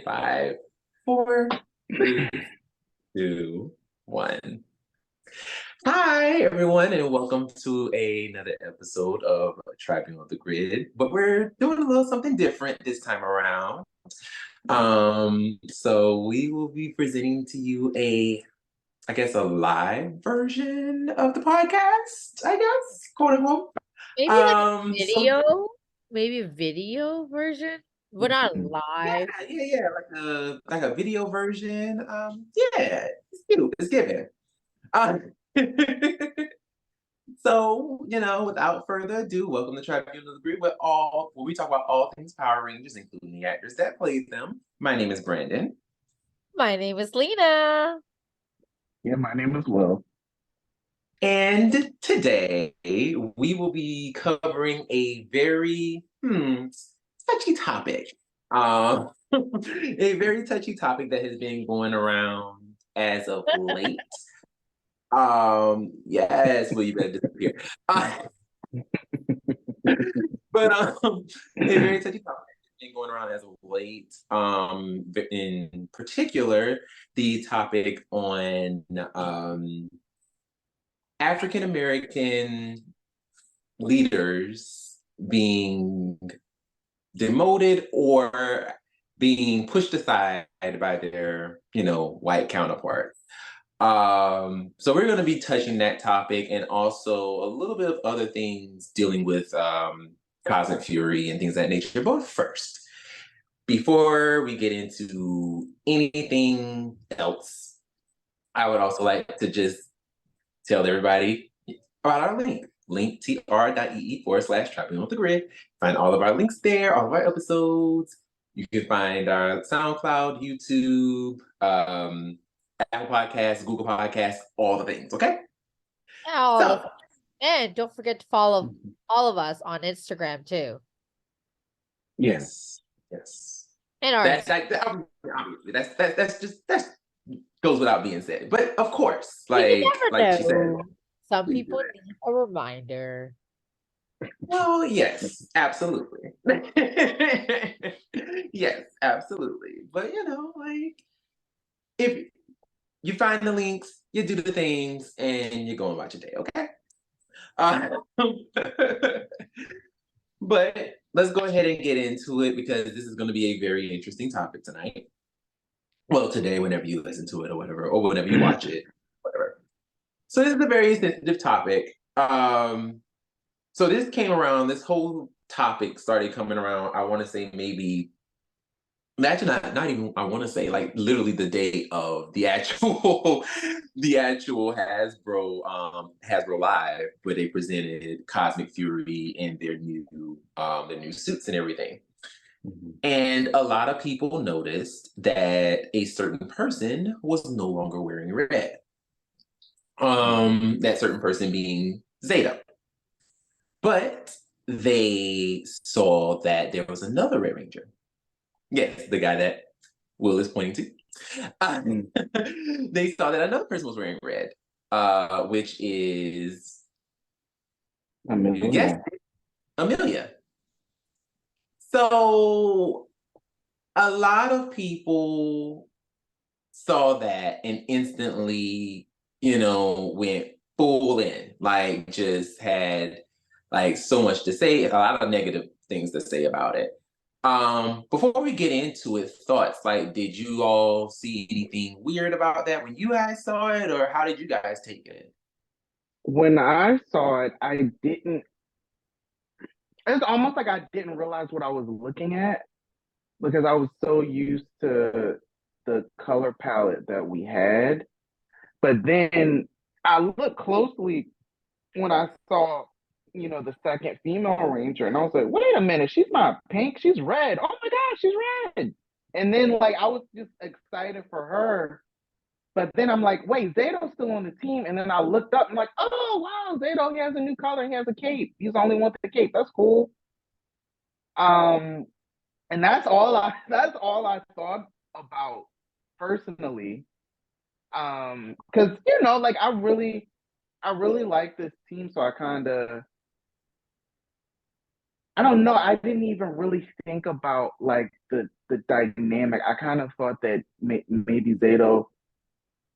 Five, four, three, two, one. Hi, everyone, and welcome to another episode of Tribing on the Grid. But we're doing a little something different this time around. So we will be presenting to you a live version of the podcast, I guess, quote unquote. Maybe like a So video? Maybe a video version? We're not yeah, live. yeah, like a video version. Yeah, it's cute. It's giving. Uh, so, without further ado, welcome to Tribunal of the Grid, where we talk about all things Power Rangers, including the actors that played them. My name is Brandon. My name is Lena. Yeah, my name is Will. And today we will be covering a very touchy topic. A very touchy topic that has been going around as of late. Yes, well, you better disappear. But a very touchy topic that's been going around as of late. In particular, the topic on African American leaders being demoted or being pushed aside by their, white counterparts. So we're going to be touching that topic and also a little bit of other things dealing with Cosmic Fury and things of that nature. But first, before we get into anything else, I would also like to just tell everybody about our link. linktr.ee/traveling with the grid. Find all of our links there, all of our episodes. You can find our SoundCloud, YouTube, Apple Podcasts, Google Podcasts, all the things, okay? So, And don't forget to follow all of us on Instagram too. yes. And our Obviously, that's goes without being said. But of course, you like never she said, know. Some we do people that. need a reminder. Well, yes, absolutely. Yes, absolutely. But if you find the links, you do the things, and you're going about your day, okay? Uh, but let's go ahead and get into it because this is going to be a very interesting topic tonight. Well, today, whenever you listen to it or whatever, or whenever you watch it, whatever. So this is a very sensitive topic. So this whole topic started coming around, I want to say maybe, actually not even, I want to say like literally the day of the actual, the actual Hasbro Live, where they presented Cosmic Fury and their new suits and everything. Mm-hmm. And a lot of people noticed that a certain person was no longer wearing red. That certain person being Zeta. But they saw that there was another Red Ranger. Yes, the guy that Will is pointing to. They saw that another person was wearing red, which is Amelia. yes, Amelia. So a lot of people saw that and instantly, went full in, like just had like so much to say, a lot of negative things to say about it. Before we get into it, thoughts like, did you all see anything weird about that when you guys saw it, or how did you guys take it? When I saw it, I didn't. It's almost like I didn't realize what I was looking at because I was so used to the color palette that we had. But then I looked closely when I saw, the second female ranger, and I was like, wait a minute, she's not pink, she's red. Oh my gosh, she's red. And then like I was just excited for her. But then I'm like, wait, Zato's still on the team. And then I looked up and like, oh wow, Zato, he has a new color, he has a cape. He's the only one with the cape. That's cool. Um, and that's all I thought about personally. Because like I really like this team, so I kind of I don't know. I didn't even really think about like the dynamic. I kind of thought that maybe Zato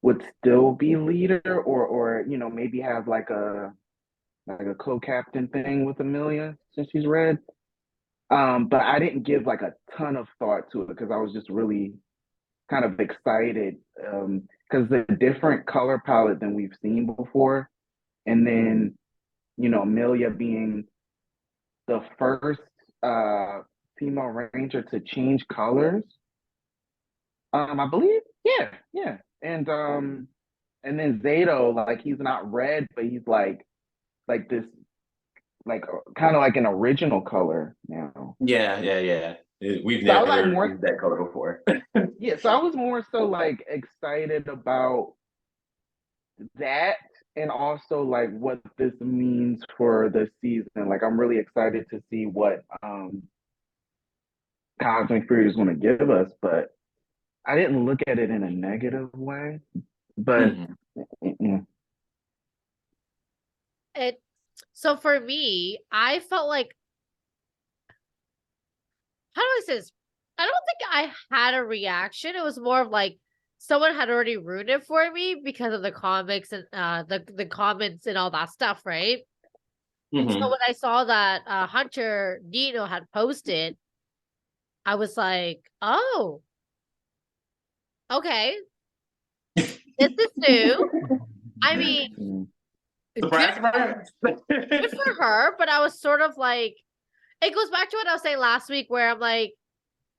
would still be leader, or maybe have like a co-captain thing with Amelia since she's red. But I didn't give like a ton of thought to it because I was just really kind of excited because the different color palette than we've seen before, and then Amelia being the first female ranger to change colors. I believe, yeah, and then Zato, like he's not red, but he's like this, like kind of like an original color now. Yeah. We've So I was like never more, used that color before. yeah. So I was more so like excited about that, and also like what this means for the season. Like I'm really excited to see what Cosmic Fury is going to give us, but I didn't look at it in a negative way. But Mhm. yeah. It so for me, I felt like, how do I say this? I don't think I had a reaction. It was more of like someone had already ruined it for me because of the comics and the comments and all that stuff, right? So Mhm. when I saw that Hunter Dino had posted, I was like, oh, okay, this is new. I mean, good Surprise, surprise. good for her, but I was sort of like, it goes back to what I was saying last week where I'm like,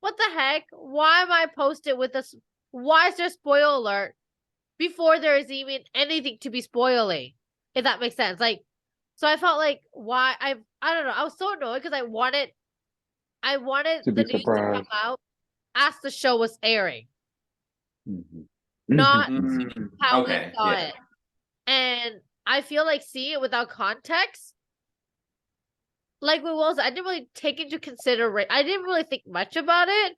what the heck? Why am I posted with this? Why is there spoiler alert before there is even anything to be spoiling? If that makes sense. Like, so I felt like why I don't know. I was so annoyed because I wanted To the be news to come surprised. out as the show was airing, Mhm. not how we Okay, saw yeah. it. And I feel like seeing it without context, like with Wills, I didn't really take into consideration. I didn't really think much about it,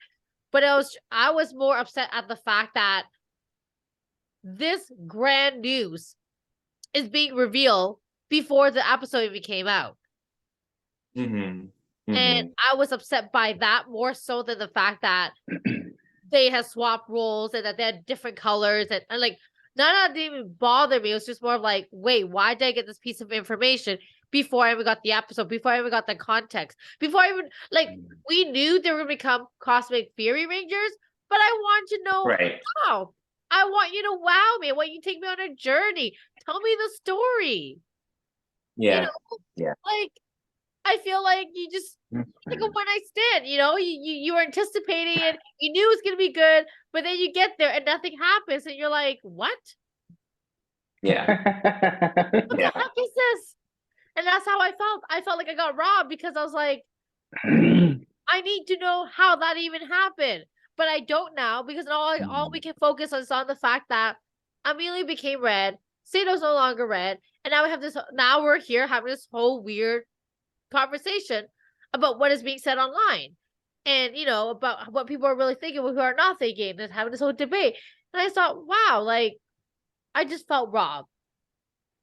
but I was more upset at the fact that this grand news is being revealed before the episode even came out. Mhm. And Mhm. I was upset by that more so than the fact that they had swapped roles and that they had different colors and like none of that didn't even bother me. It was just more of like, wait, why did I get this piece of information before I even got the episode, before I even got the context, before I even like we knew they were gonna become Cosmic Fury Rangers, but I want to know Right. how. I want you to wow me. I want you to take me on a journey. Tell me the story. You Yeah. know, Yeah. like I feel like you just That's like fair. a one night stand, you were anticipating it, you knew it was gonna be good, but then you get there and nothing happens, and you're like, what? Yeah. What the Yeah. heck is this? And that's how I felt. I felt like I got robbed because I was like, I need to know how that even happened. But I don't now because all we can focus on is on the fact that Amelia became red, Sato's no longer red, and now we have this. Now we're here having this whole weird conversation about what is being said online, and about what people are really thinking, who are not thinking, and having this whole debate. And I thought, wow, like I just felt robbed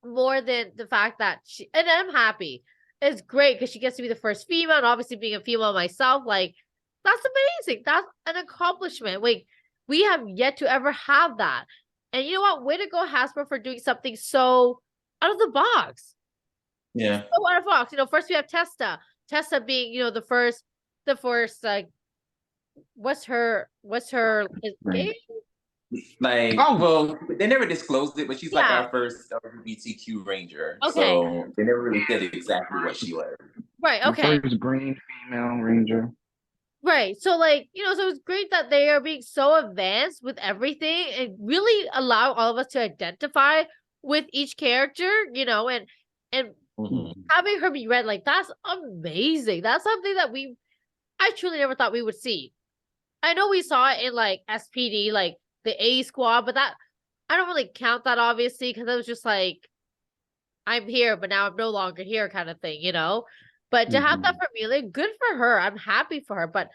more than the fact that and I'm happy. It's great because she gets to be the first female, and obviously being a female myself, like that's amazing. That's an accomplishment. Like we have yet to ever have that. And you know what? Way to go, Hasbro, for doing something so out of the box. Yeah. So out of the box. First we have Testa. Testa being, the first like what's her is gay? Like, Oh, well, they never disclosed it, but she's like Yeah. our first LGBTQ ranger. Okay. So they never really said exactly what she was. Right. the Okay. first green female ranger. Right. So like, so it's great that they are being so advanced with everything and really allow all of us to identify with each character, and Mhm. having her be read, like that's amazing. That's something that I truly never thought we would see. I know we saw it in like SPD, like the A squad, but that I don't really count that obviously because it was just like I'm here, but now I'm no longer here kind of thing. But to have that for Amelia, good for her. I'm happy for her, but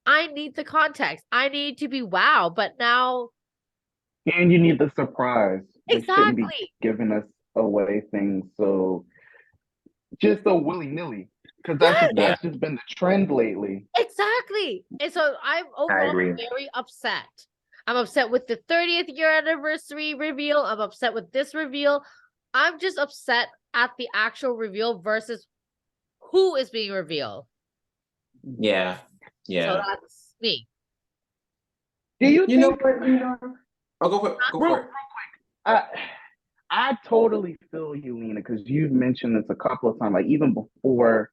I need the context. I need to be wow. But now, And you need the surprise. They shouldn't be exactly. giving us away things so just so willy nilly. Because Yes, that's just been the trend lately. exactly. And so I'm overall agree. very upset. I'm upset with the 30th year anniversary reveal. I'm upset with this reveal. I'm just upset at the actual reveal versus who is being revealed. Yeah. So that's me. Do you You know think? what, Lena? Oh, go for it. Go for it. I totally feel you, Lena, because you've mentioned this a couple of times, like even before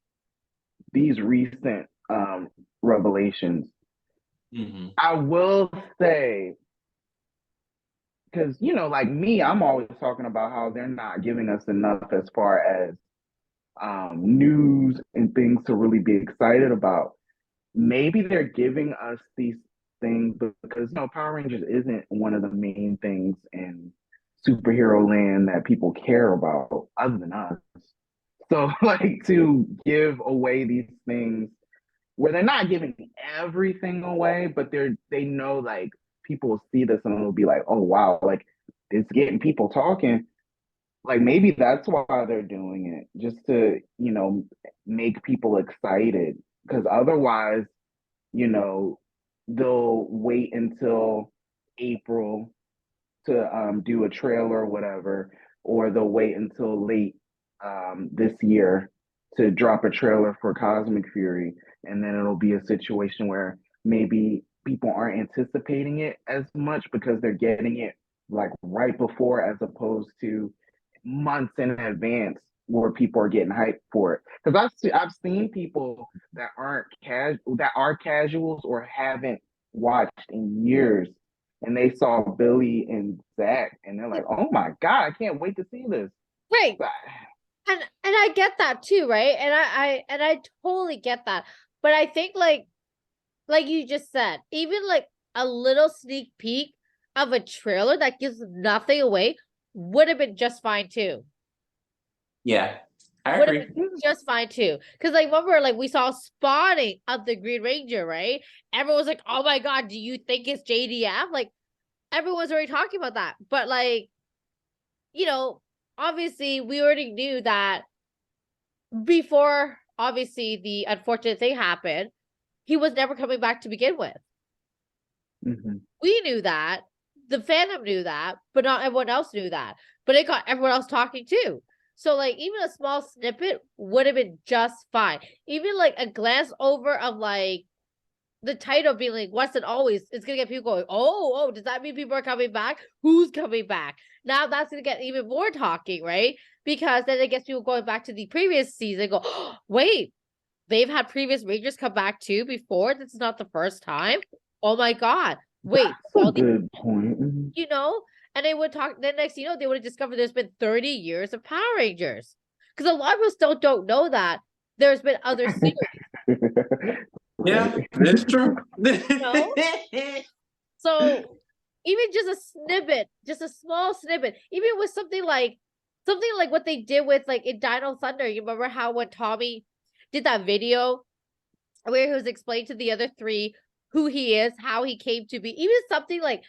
these recent revelations. Mm-hmm. I will say, because like me, I'm always talking about how they're not giving us enough as far as news and things to really be excited about. Maybe they're giving us these things because Power Rangers isn't one of the main things in superhero land that people care about other than us. So like to give away these things where they're not giving everything away, but they know like people will see this and it'll be like, oh wow, like it's getting people talking. Like maybe that's why they're doing it, just to, make people excited. Because otherwise, you know, they'll wait until April to do a trailer or whatever, or they'll wait until late this year to drop a trailer for Cosmic Fury, and then it'll be a situation where maybe people aren't anticipating it as much because they're getting it like right before, as opposed to months in advance where people are getting hyped for it. Because I've seen people that are casuals or haven't watched in years, and they saw Billy and Zach, and they're like, "Oh my god, I can't wait to see this." Right. And I get that too, right? And I totally get that. But I think like you just said, even like a little sneak peek of a trailer that gives nothing away would have been just fine too. Yeah, I Would have agree. been just fine too. Because like remember, like we saw spawning of the Green Ranger, right? Everyone was like, "Oh my god, do you think it's JDF?" Like everyone's already talking about that. But like, obviously we already knew that before obviously the unfortunate thing happened, he was never coming back to begin with. Mm-hmm. We knew that. The fandom knew that, but not everyone else knew that. But it got everyone else talking too. So like even a small snippet would have been just fine. Even like a glance over of like the title being like once and always, it's gonna get people going, oh, does that mean people are coming back? Who's coming back? Now that's gonna get even more talking, right? Because then it gets people going back to the previous season, go, oh, wait, they've had previous Rangers come back too before. This is not the first time. Oh my god. Wait, That's a good point. and they would talk. Then next, they would have discovered there's been 30 years of Power Rangers. Because a lot of us still don't know that there's been other series. Yeah, that's true. So even just a snippet, just a small snippet, even with something like what they did with like in Dino Thunder. You remember how when Tommy did that video where he was explaining to the other three who he is, how he came to be, even something like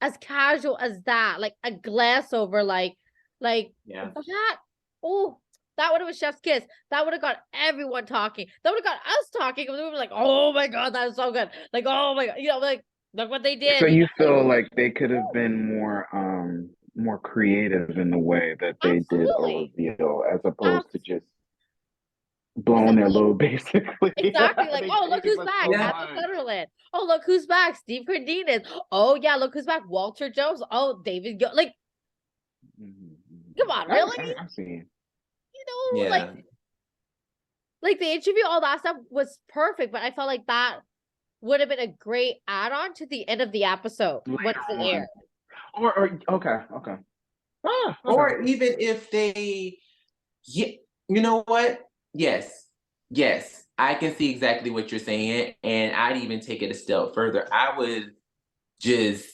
as casual as that, like a glass over, like yeah. that. Oh, that would have been Chef's Kiss. That would have got everyone talking. That would have got us talking. We were like, oh my god, that is so good. Like, oh my god, like look what they did. So you feel like they could have been more creative in the way that they did a reveal, as opposed to just blowing their load, basically. Exactly. Like, oh, look who's back. Adam Sutherland. Oh, look who's back. Steve Cardenas. Oh, yeah, look who's back. Walter Jones. Oh, David. Like, come on, really? I'm seeing. Yeah. Like the interview, all that stuff was perfect, but I felt like that would have been a great add-on to the end of the episode once it aired. Or okay. Okay. Or even if they, yeah, you know what? Yes, I can see exactly what you're saying, and I'd even take it a step further. I would just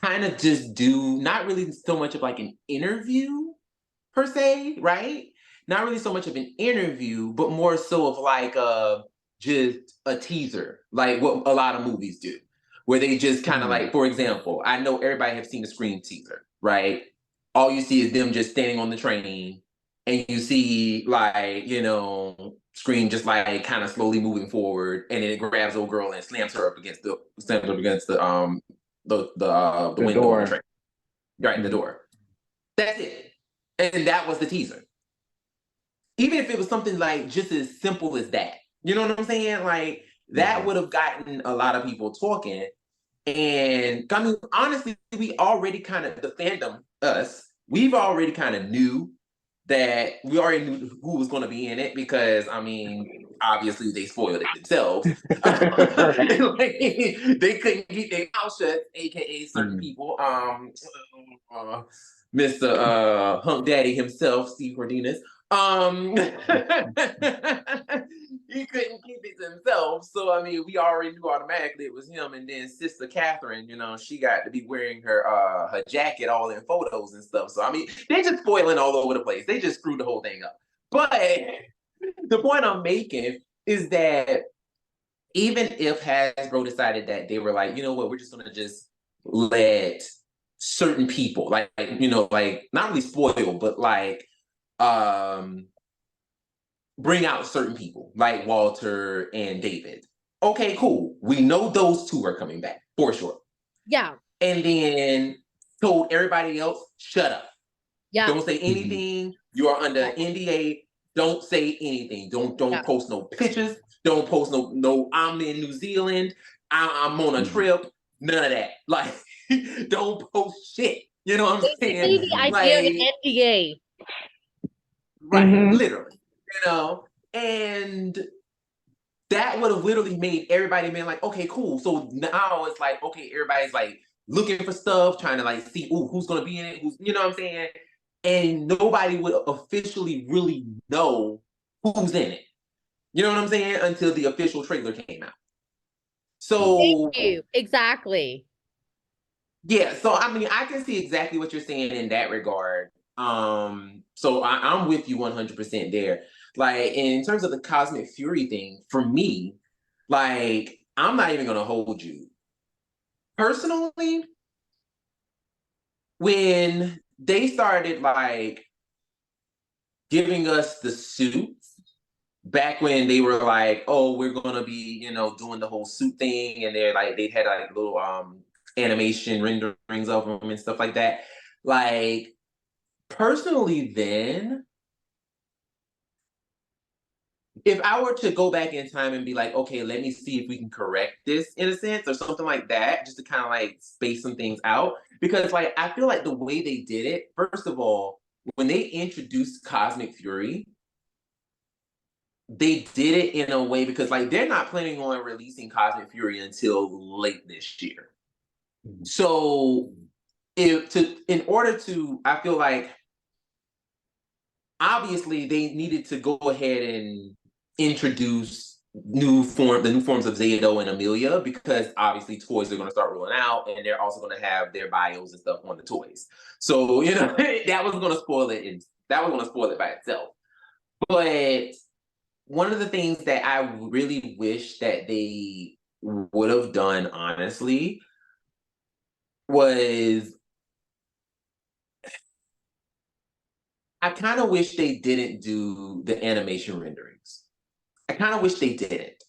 kind of just do not really so much of like an interview per se, right? Not really so much of an interview, but more so of like just a teaser, like what a lot of movies do, where they just kind of like, for example, I know everybody have seen the Scream teaser, right? All you see is them just standing on the train, and you see like, you know, Scream just like kind of slowly moving forward, and then it grabs old girl and slams her up against the the window on the train. Right, the door. That's it. And that was the teaser. Even if it was something like just as simple as that, you know what I'm saying? Like that would have gotten a lot of people talking. And I mean, honestly, we already kind of, the fandom, we've already kind of knew that we already knew who was going to be in it because, I mean, obviously they spoiled it themselves. Like, they couldn't keep their mouth shut, aka certain people. Mr. Hump Daddy himself, Steve Cardenas. He couldn't keep it to himself. So I mean, we already knew automatically it was him. And then Sister Catherine, you know, she got to be wearing her jacket all in photos and stuff. So I mean, they're just spoiling all over the place. They just screwed the whole thing up. But the point I'm making is that even if Hasbro decided that they were like, you know what, we're just gonna just let certain people, like you know, like not really spoil, but like bring out certain people like Walter and David. Okay, cool. We know those two are coming back for sure. Yeah. And then told everybody else, shut up. Yeah. Don't say anything. You are under NDA. Don't say anything. Don't post no pictures. Don't post no I'm in New Zealand. I'm on a trip. None of that. Like, don't post shit. You know what I'm saying? The idea of an NDA. Right, literally. You know, and that would have literally made everybody been like, okay, cool. So now it's like, okay, everybody's like looking for stuff, trying to like see, ooh, who's gonna be in it, who's, you know what I'm saying? And nobody would officially really know who's in it. You know what I'm saying? Until the official trailer came out. So thank you. Exactly. Yeah, so I mean, I can see exactly what you're saying in that regard. So I'm with you 100% there. Like in terms of the Cosmic Fury thing, for me, like I'm not even gonna hold you. Personally, when they started like giving us the suits back when they were like, oh, we're gonna be, you know, doing the whole suit thing, and they're like they had like little animation renderings of them and stuff like that. Like personally, then if I were to go back in time and be like, okay, let me see if we can correct this in a sense or something like that, just to kind of like space some things out. Because like I feel like the way they did it, first of all, when they introduced Cosmic Fury, they did it in a way because like they're not planning on releasing Cosmic Fury until late this year. So in order to, I feel like obviously they needed to go ahead and introduce the new forms of Zato and Amelia, because obviously toys are going to start rolling out and they're also going to have their bios and stuff on the toys. So, you know, that was going to spoil it, and that was going to spoil it by itself. But one of the things that I really wish that they would have done, honestly, was I kind of wish they didn't do the animation renderings. I kind of wish they didn't.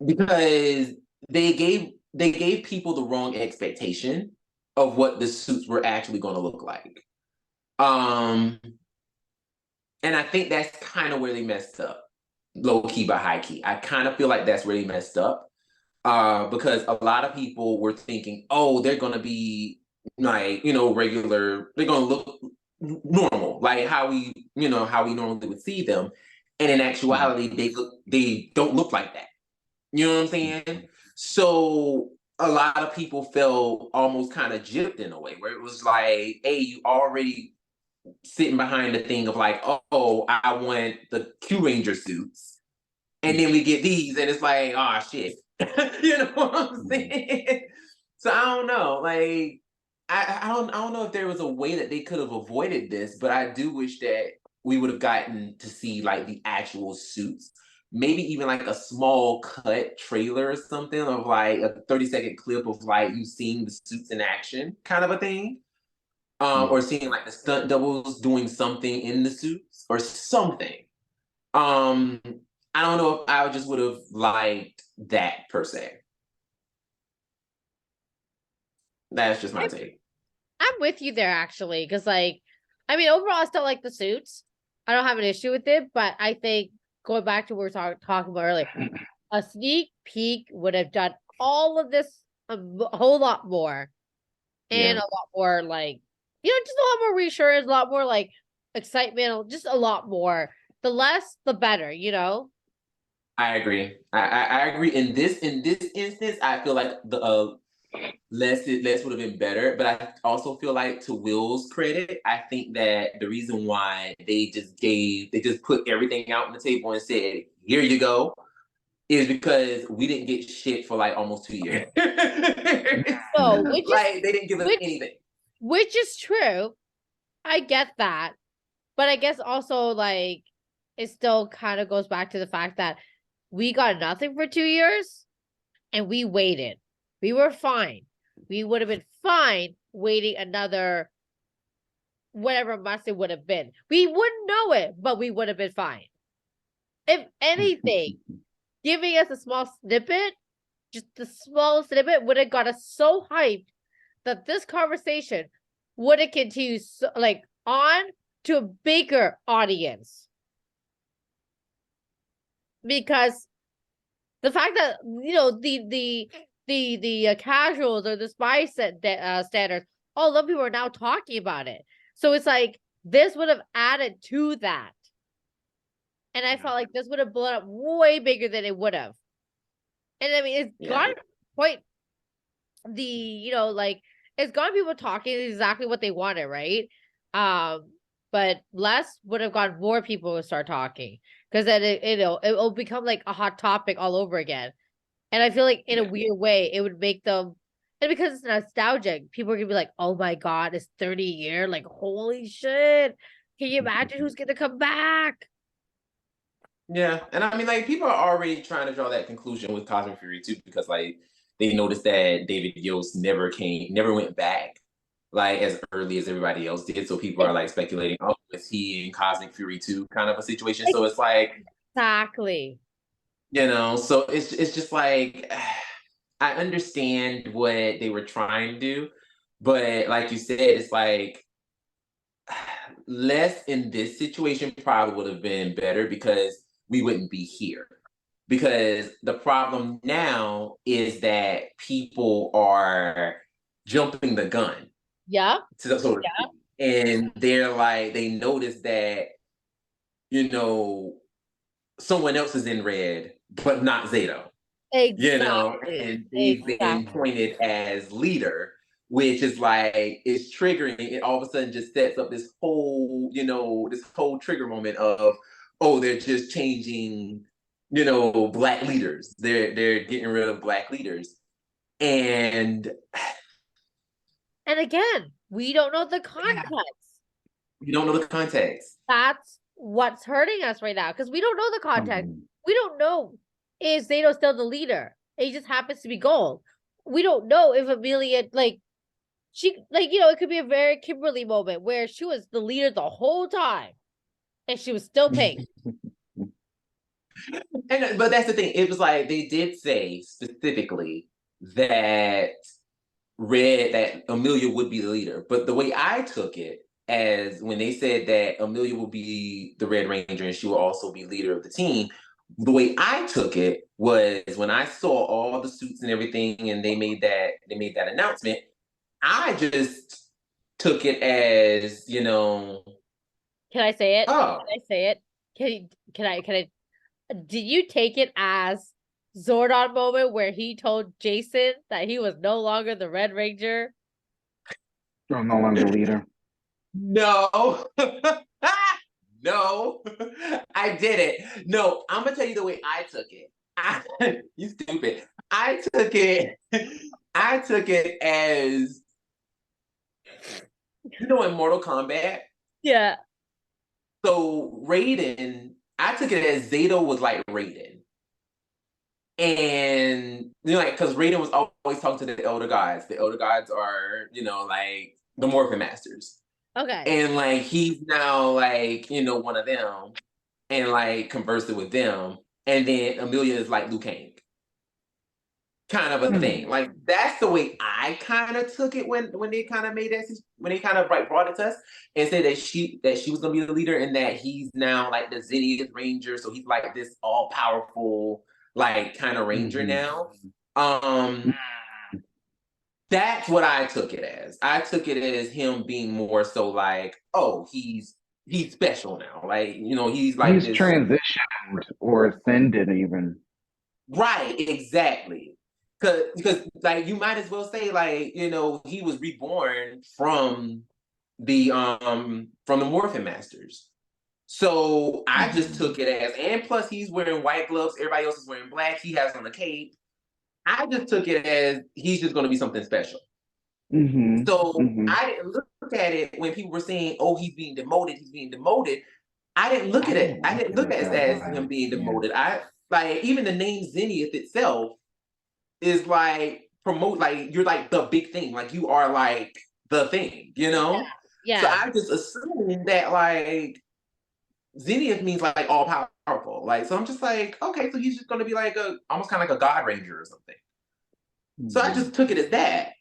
Because they gave people the wrong expectation of what the suits were actually going to look like. And I think that's kind of where they messed up, low key but high key. I kind of feel like that's where they messed up. Because a lot of people were thinking, oh, they're gonna be like, you know, regular, they're gonna look normal, like how we normally would see them. And in actuality, they don't look like that. You know what I'm saying? So a lot of people felt almost kind of gypped in a way, where it was like, hey, you already sitting behind the thing of like, oh, I want the Q Ranger suits. And then we get these, and it's like, oh shit. You know what I'm saying? So I don't know. Like, I don't know if there was a way that they could have avoided this, but I do wish that we would have gotten to see like the actual suits. Maybe even like a small cut trailer or something of like a 30-second clip of like you seeing the suits in action, kind of a thing. or seeing like the stunt doubles doing something in the suits or something. I don't know if I just would have liked that per se. That's just my take. I'm with you there actually, because like, I mean, overall, I still like the suits. I don't have an issue with it, but I think going back to what we were talking about earlier, a sneak peek would have done all of this a whole lot more, and Yeah. a lot more like, just a lot more reassurance, a lot more like excitement, just a lot more. The less, the better, I agree. I agree. In this instance, I feel like the less would have been better. But I also feel like, to Will's credit, I think that the reason why they just put everything out on the table and said, "Here you go," is because we didn't get shit for like almost 2 years. So, Like, they didn't give us anything. which is true. I get that. But I guess also like it still kind of goes back to the fact that we got nothing for 2 years and we waited. We were fine. We would have been fine waiting another whatever months it would have been. We wouldn't know it, but we would have been fine. If anything, giving us a small snippet, just the small snippet, would have got us so hyped that this conversation would have continued on to a bigger audience. Because the fact that the casuals or the spy standards, all of people are now talking about it. So it's like this would have added to that, and I felt like this would have blown up way bigger than it would have. And I mean, it's got quite it's got people talking exactly what they wanted, right? But less would have got more people to start talking, because then it'll become like a hot topic all over again. And I feel like in a weird way, it would make them, and because it's nostalgic, people are gonna be like, "Oh my god, it's 30 years! Like, holy shit! Can you imagine who's gonna come back?" Yeah, and I mean, like, people are already trying to draw that conclusion with Cosmic Fury too, because like they noticed that David Yost never went back like as early as everybody else did. So people are like speculating, oh, is he in Cosmic Fury 2 kind of a situation? So it's like, Exactly. so it's just like, I understand what they were trying to do, but like you said, it's like, less in this situation probably would have been better, because we wouldn't be here. Because the problem now is that people are jumping the gun, Yeah. so to speak. And they're like, they notice that, someone else is in red, but not Zato. Exactly. And they've been pointed as leader, which is like, it's triggering. It all of a sudden just sets up this whole, this whole trigger moment of, oh, they're just changing, black leaders. They're getting rid of black leaders. And again, we don't know the context. you don't know the context. That's what's hurting us right now, because we don't know the context. We don't know, is Zato still the leader? He just happens to be gold. We don't know if Amelia, it could be a very Kimberly moment where she was the leader the whole time and she was still pink. But that's the thing. It was like, they did say specifically that Amelia would be the leader. But the way I took it, as when they said that Amelia will be the Red Ranger and she will also be leader of the team, the way I took it was, when I saw all the suits and everything and they made that announcement, I just took it as, Can I say it? oh. Can I say it? Can I did you take it as Zordon moment where he told Jason that he was no longer the Red Ranger? I'm no longer leader. No. No, I didn't. No, I'm gonna tell you the way I took it. You stupid. I took it as, in Mortal Kombat. Yeah. So Raiden, I took it as Zato was like Raiden. And, because Raiden was always talking to the Elder Gods. The Elder Gods are, like, the Morphin Masters. Okay. And like he's now like, one of them and like conversing with them. And then Amelia is like Liu Kang. Kind of a thing. Like that's the way I kind of took it when they kind of made that, when they kind of like brought it to us and said that she was gonna be the leader and that he's now like the Zenith Ranger. So he's like this all powerful like kind of ranger now. That's what I took it as. I took it as him being more so like, oh, he's special now. Like, he's like he's this transitioned or ascended even. Right, exactly. Because like you might as well say like, he was reborn from the Morphin Masters. So I just took it as, and plus he's wearing white gloves, everybody else is wearing black, he has on a cape. I just took it as he's just gonna be something special. So I didn't look at it when people were saying, "Oh, he's being demoted. He's being demoted." I didn't look at it. I didn't look at it as him being demoted. I like even the name Zenith itself is like promote, like you're like the big thing, like you are like the thing, Yeah. So I just assumed that like Zenith means like all powerful, like so I'm just like, okay, so he's just gonna be like almost kind of like a God Ranger or something. So I just took it as that.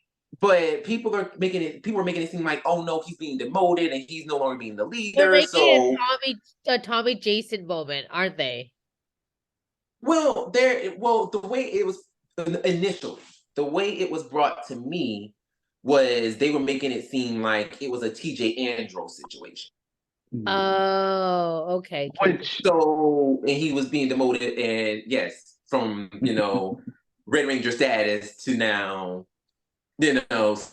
But people are making it seem like, oh no, he's being demoted and he's no longer being the They're leader. making So a Tommy Jason moment, aren't they? well, the way it was initially, the way it was brought to me was they were making it seem like it was a TJ Andros situation. Oh, okay. So and he was being demoted and yes, from Red Ranger status to now,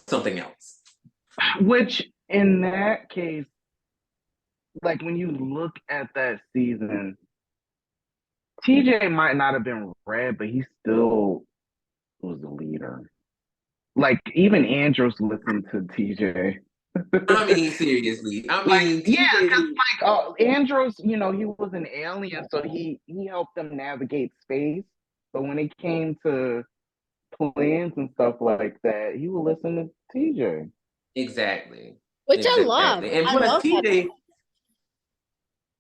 something else. Which in that case, like when you look at that season, TJ might not have been red, but he still was the leader. Like even Andros listened to TJ. I mean, seriously. I Like, mean, yeah, TJ. because like Andros, he was an alien, so he helped them navigate space. But when it came to plans and stuff like that, he would listen to TJ. Exactly. Which I love. Exactly. And I plus love that.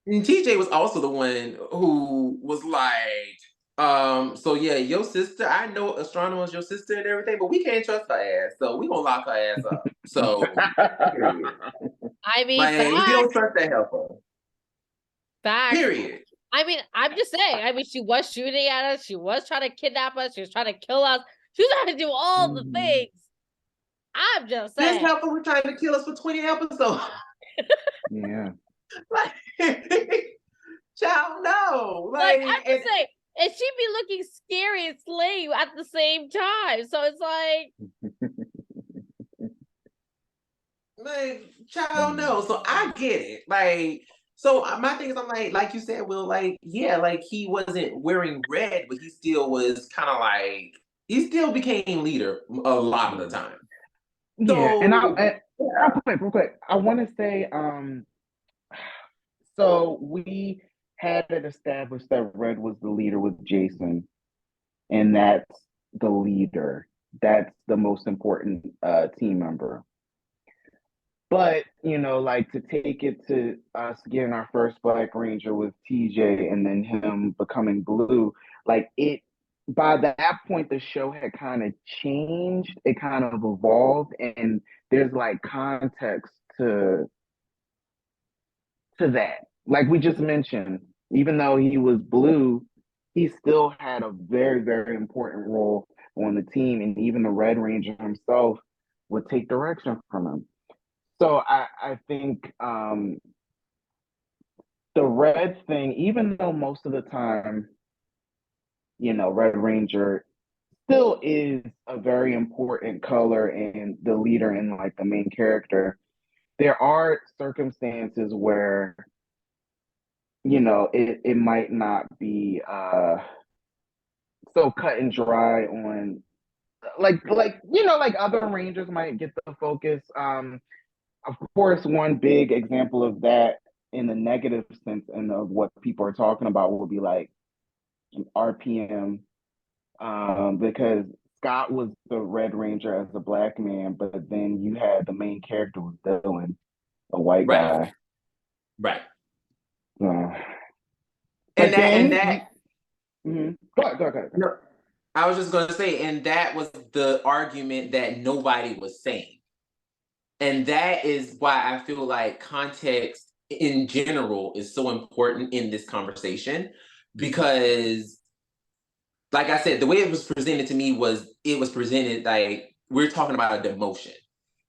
TJ was also the one who was like, so yeah, your sister, I know Astronomer's your sister and everything, but we can't trust her ass, so we gonna lock her ass up. So period. I mean, Like we don't trust that helper. facts. Period. I mean, I'm just saying. I mean, she was shooting at us. She was trying to kidnap us. She was trying to kill us. She was trying to do all the things. I'm just This saying. helper was trying to kill us for 20 episodes. Yeah. Like, child, no. Like I'm just saying, and she'd be looking scary and slave at the same time. So it's like, child, no. So I get it. Like, so my thing is, I'm like you said, Will, like, yeah, like he wasn't wearing red, but he still was kind of like, he still became leader a lot of the time. Yeah, So, and real quick, I want to say, so we had it established that Red was the leader with Jason, and that's the leader. That's the most important team member. But, like to take it to us getting our first Black Ranger with TJ and then him becoming blue, like by that point, the show had kind of changed. It kind of evolved, and there's like context to that. Like we just mentioned, even though he was blue, he still had a very, very important role on the team, and even the Red Ranger himself would take direction from him. So I think the red thing, even though most of the time, Red Ranger still is a very important color and the leader and like the main character, there are circumstances where, it might not be so cut and dry on like like other Rangers might get the focus. Of course, one big example of that in the negative sense and of what people are talking about will be like RPM, because Scott was the Red Ranger as a black man, but then you had the main character was Dylan, a white guy. Right. But And then, that. Go ahead. No, I was just going to say, and that was the argument that nobody was saying. And that is why I feel like context in general is so important in this conversation, because, like I said, the way it was presented to me was it was presented like we're talking about a demotion.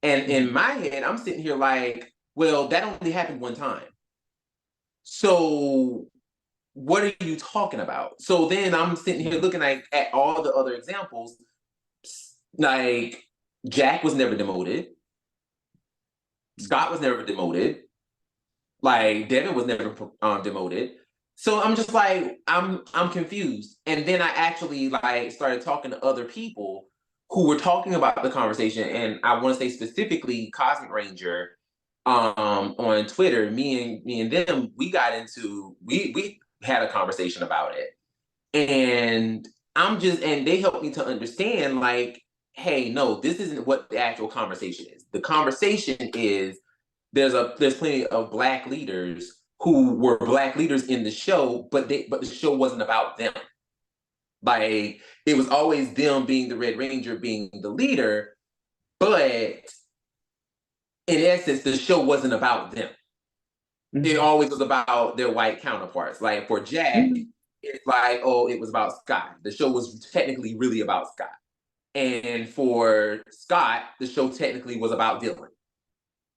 And in my head, I'm sitting here like, well, that only happened one time. So what are you talking about? So then I'm sitting here looking at all the other examples. Like Jack was never demoted. Scott was never demoted. Like Devin was never demoted. So I'm just like, I'm confused. And then I actually like started talking to other people who were talking about the conversation. And I want to say specifically Cosmic Ranger on Twitter. Me and them, we had a conversation about it. And and they helped me to understand, like, hey, no, this isn't what the actual conversation is. The conversation is there's plenty of black leaders who were black leaders in the show, but the show wasn't about them. Like it was always them being the Red Ranger, being the leader, but in essence, the show wasn't about them. It always was about their white counterparts. Like for Jack, it's like, oh, it was about Scott. The show was technically really about Scott. And for Scott, the show technically was about Dylan.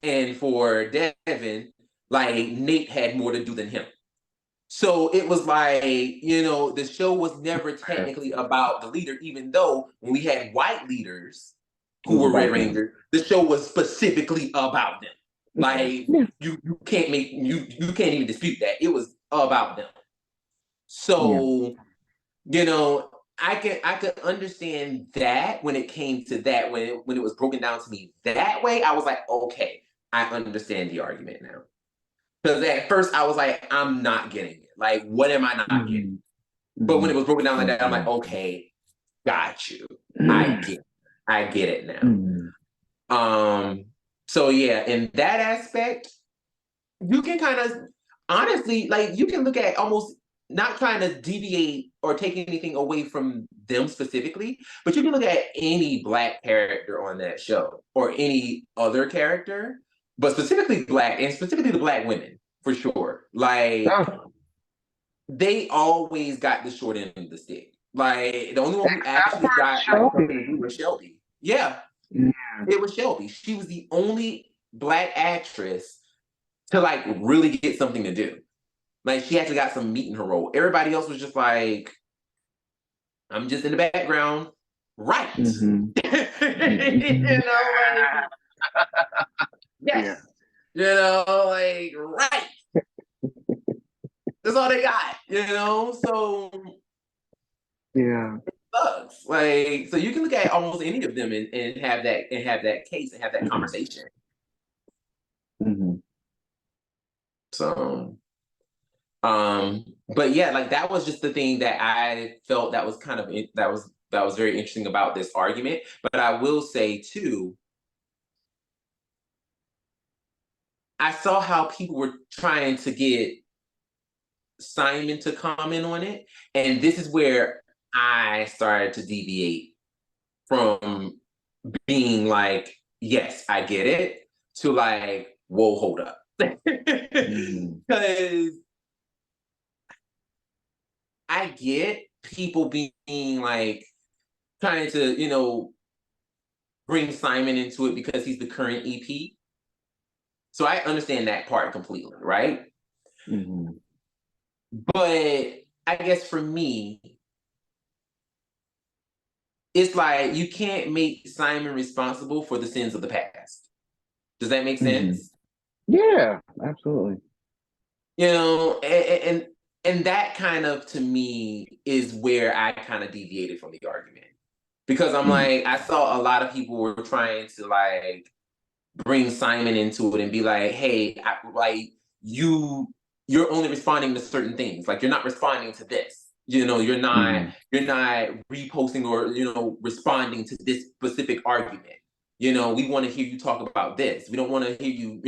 And for Devin, like Nate had more to do than him. So it was like, the show was never technically about the leader, even though when we had white leaders who were Red Rangers, the show was specifically about them. Like you can't even dispute that. It was about them. So, I could understand that when it came to that, when it was broken down to me that way, I was like, okay, I understand the argument now. Because at first I was like, I'm not getting it. Like, what am I not getting? But when it was broken down like that, I'm like, okay, got you. I get it now. So yeah, in that aspect, you can kind of honestly, like, you can look at almost not trying to deviate or take anything away from them specifically, but you can look at any black character on that show or any other character, but specifically black, and specifically the black women for sure. Like they always got the short end of the stick. Like the only one who actually got something to do was Shelby. Yeah, it was Shelby. She was the only black actress to like really get something to do. Like she actually got some meat in her role. Everybody else was just like, I'm just in the background, right? Yes. Like right. That's all they got, So yeah, it sucks. Like, so you can look at almost any of them and have that case and have that conversation. So, but yeah, like that was just the thing that I felt that was kind of that was very interesting about this argument. But I will say too, I saw how people were trying to get Simon to comment on it, and this is where I started to deviate from being like, yes, I get it, to like, whoa, hold up. Because I get people being like, trying to, bring Simon into it because he's the current EP. So I understand that part completely, right? But I guess for me, it's like you can't make Simon responsible for the sins of the past. Does that make sense? Yeah, absolutely. And that kind of, to me, is where I kind of deviated from the argument. Because I'm like, I saw a lot of people were trying to like bring Simon into it and be like, hey, you're only responding to certain things. Like you're not responding to this. You know, you're not Mm. you're not reposting or responding to this specific argument. You know, we want to hear you talk about this. We don't want to hear you,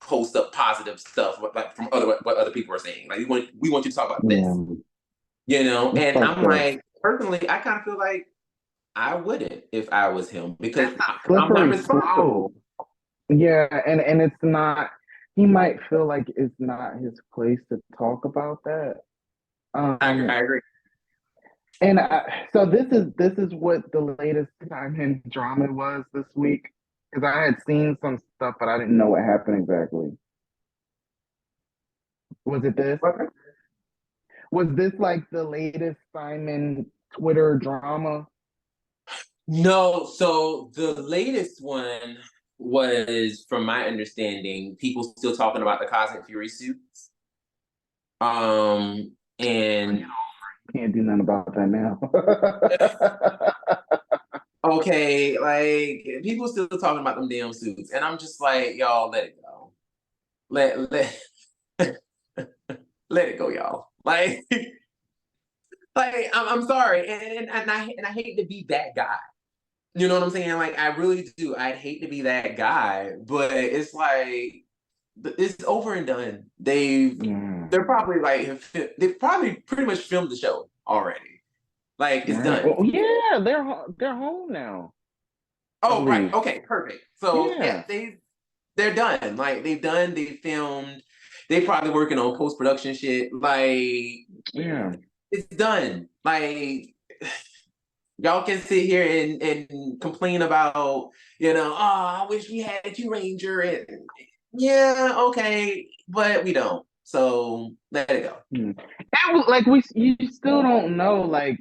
post up positive stuff like from what other people are saying. Like we want you to talk about this. Yeah. It's And fucked I'm up. like, personally, I kind of feel like I wouldn't if I was him because It's a I'm not slippery responsible. slope. Yeah, and it's not. He might feel like it's not his place to talk about that. I agree. And so this is what the latest Simon drama was this week because I had seen some stuff, but I didn't know what happened exactly. Was it this? Okay. Was this like the latest Simon Twitter drama? No, so the latest one was, from my understanding, people still talking about the Cosmic Fury suits. And Can't do nothing about that now. okay, like people still talking about them damn suits, and I'm just like, y'all, let it go. Let let it go, y'all. Like I'm sorry, and I hate to be that guy. You know what I'm saying? Like I really do. I'd hate to be that guy, but it's like it's over and done. They're probably like they've probably pretty much filmed the show already. Like it's Right. done. Oh yeah, they're home now, I Oh right, believe. okay, perfect. So yeah, Yeah. they're done. Like they filmed. They probably working on post production shit. Like Yeah. it's done. Like y'all can sit here and complain about, oh, I wish we had Q Ranger and yeah, okay, but we don't. So let it go. And like you still don't know, like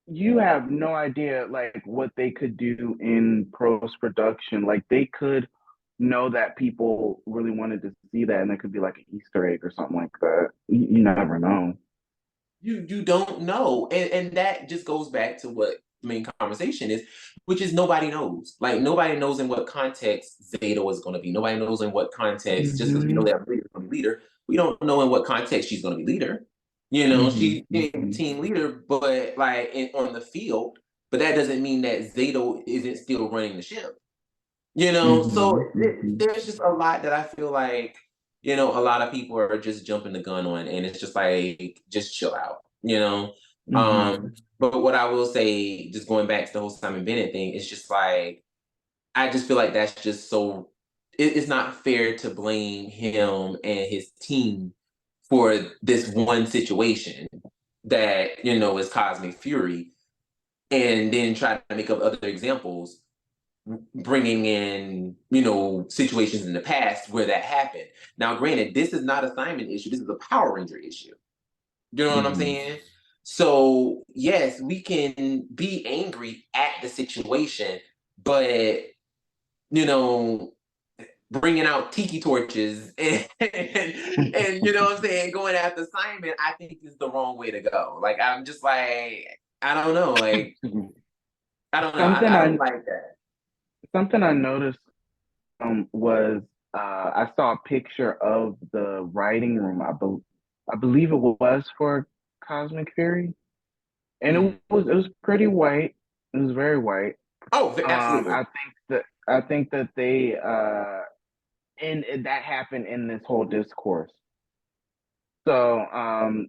you have no idea like what they could do in post production. Like they could know that people really wanted to see that and it could be like an Easter egg or something like that. You never know. You don't know, and that just goes back to what the main conversation is, which is nobody knows. Like nobody knows in what context Zeta is going to be. Nobody knows in what context. Just because we know Mm-hmm. that Leader's going to be leader, we don't know in what context she's going to be leader. Mm-hmm. She's team leader, but like on the field. But that doesn't mean that Zeta isn't still running the ship. So Mm-hmm. there's just a lot that I feel like, a lot of people are just jumping the gun on, and it's just like, just chill out. Mm-hmm. But what I will say, just going back to the whole Simon Bennett thing, it's just like, I just feel like that's just so, it's not fair to blame him and his team for this one situation that, is Cosmic Fury, and then try to make up other examples bringing in, situations in the past where that happened. Now, granted, this is not a Simon issue. This is a Power Ranger issue. You know what I'm Mm-hmm. saying? So, yes, we can be angry at the situation, but, you know, bringing out tiki torches and you know what I'm saying, going after Simon, I think is the wrong way to go. Like, I'm just like, I don't know. Like, I don't know. Something I I don't like that. something I noticed was I saw a picture of the writing room. I believe it was for Cosmic Fury, and Mhm. it was pretty white. It was very white. Oh, absolutely. I think that they and that happened in this whole discourse. So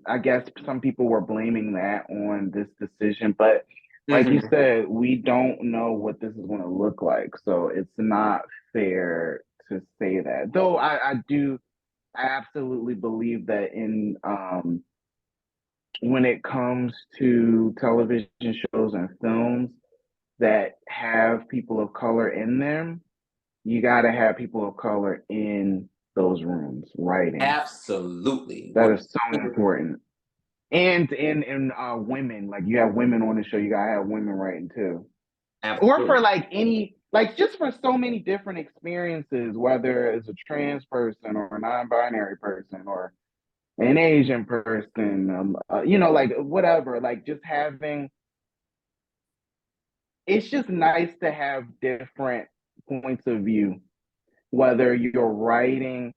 I guess some people were blaming that on this decision, but like you Mhm. said, we don't know what this is going to look like. So it's not fair to say that. Though I absolutely believe that in when it comes to television shows and films that have people of color in them, you got to have people of color in those rooms writing. Absolutely. That is so important. And in women, like you have women on the show, you gotta have women writing too. Or for Absolutely. like any, like just for so many different experiences, whether it's a trans person or a non-binary person or an Asian person, like whatever, like just having, it's just nice to have different points of view, whether you're writing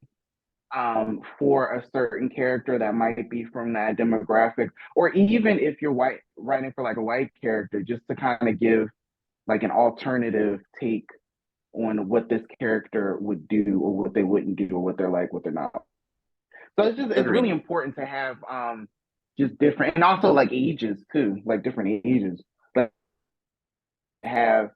for a certain character that might be from that demographic, or even if you're white writing for like a white character, just to kind of give like an alternative take on what this character would do or what they wouldn't do or what they're like, what they're not. So it's Agreed. really important to have just different, and also like ages too, like different ages. Like have,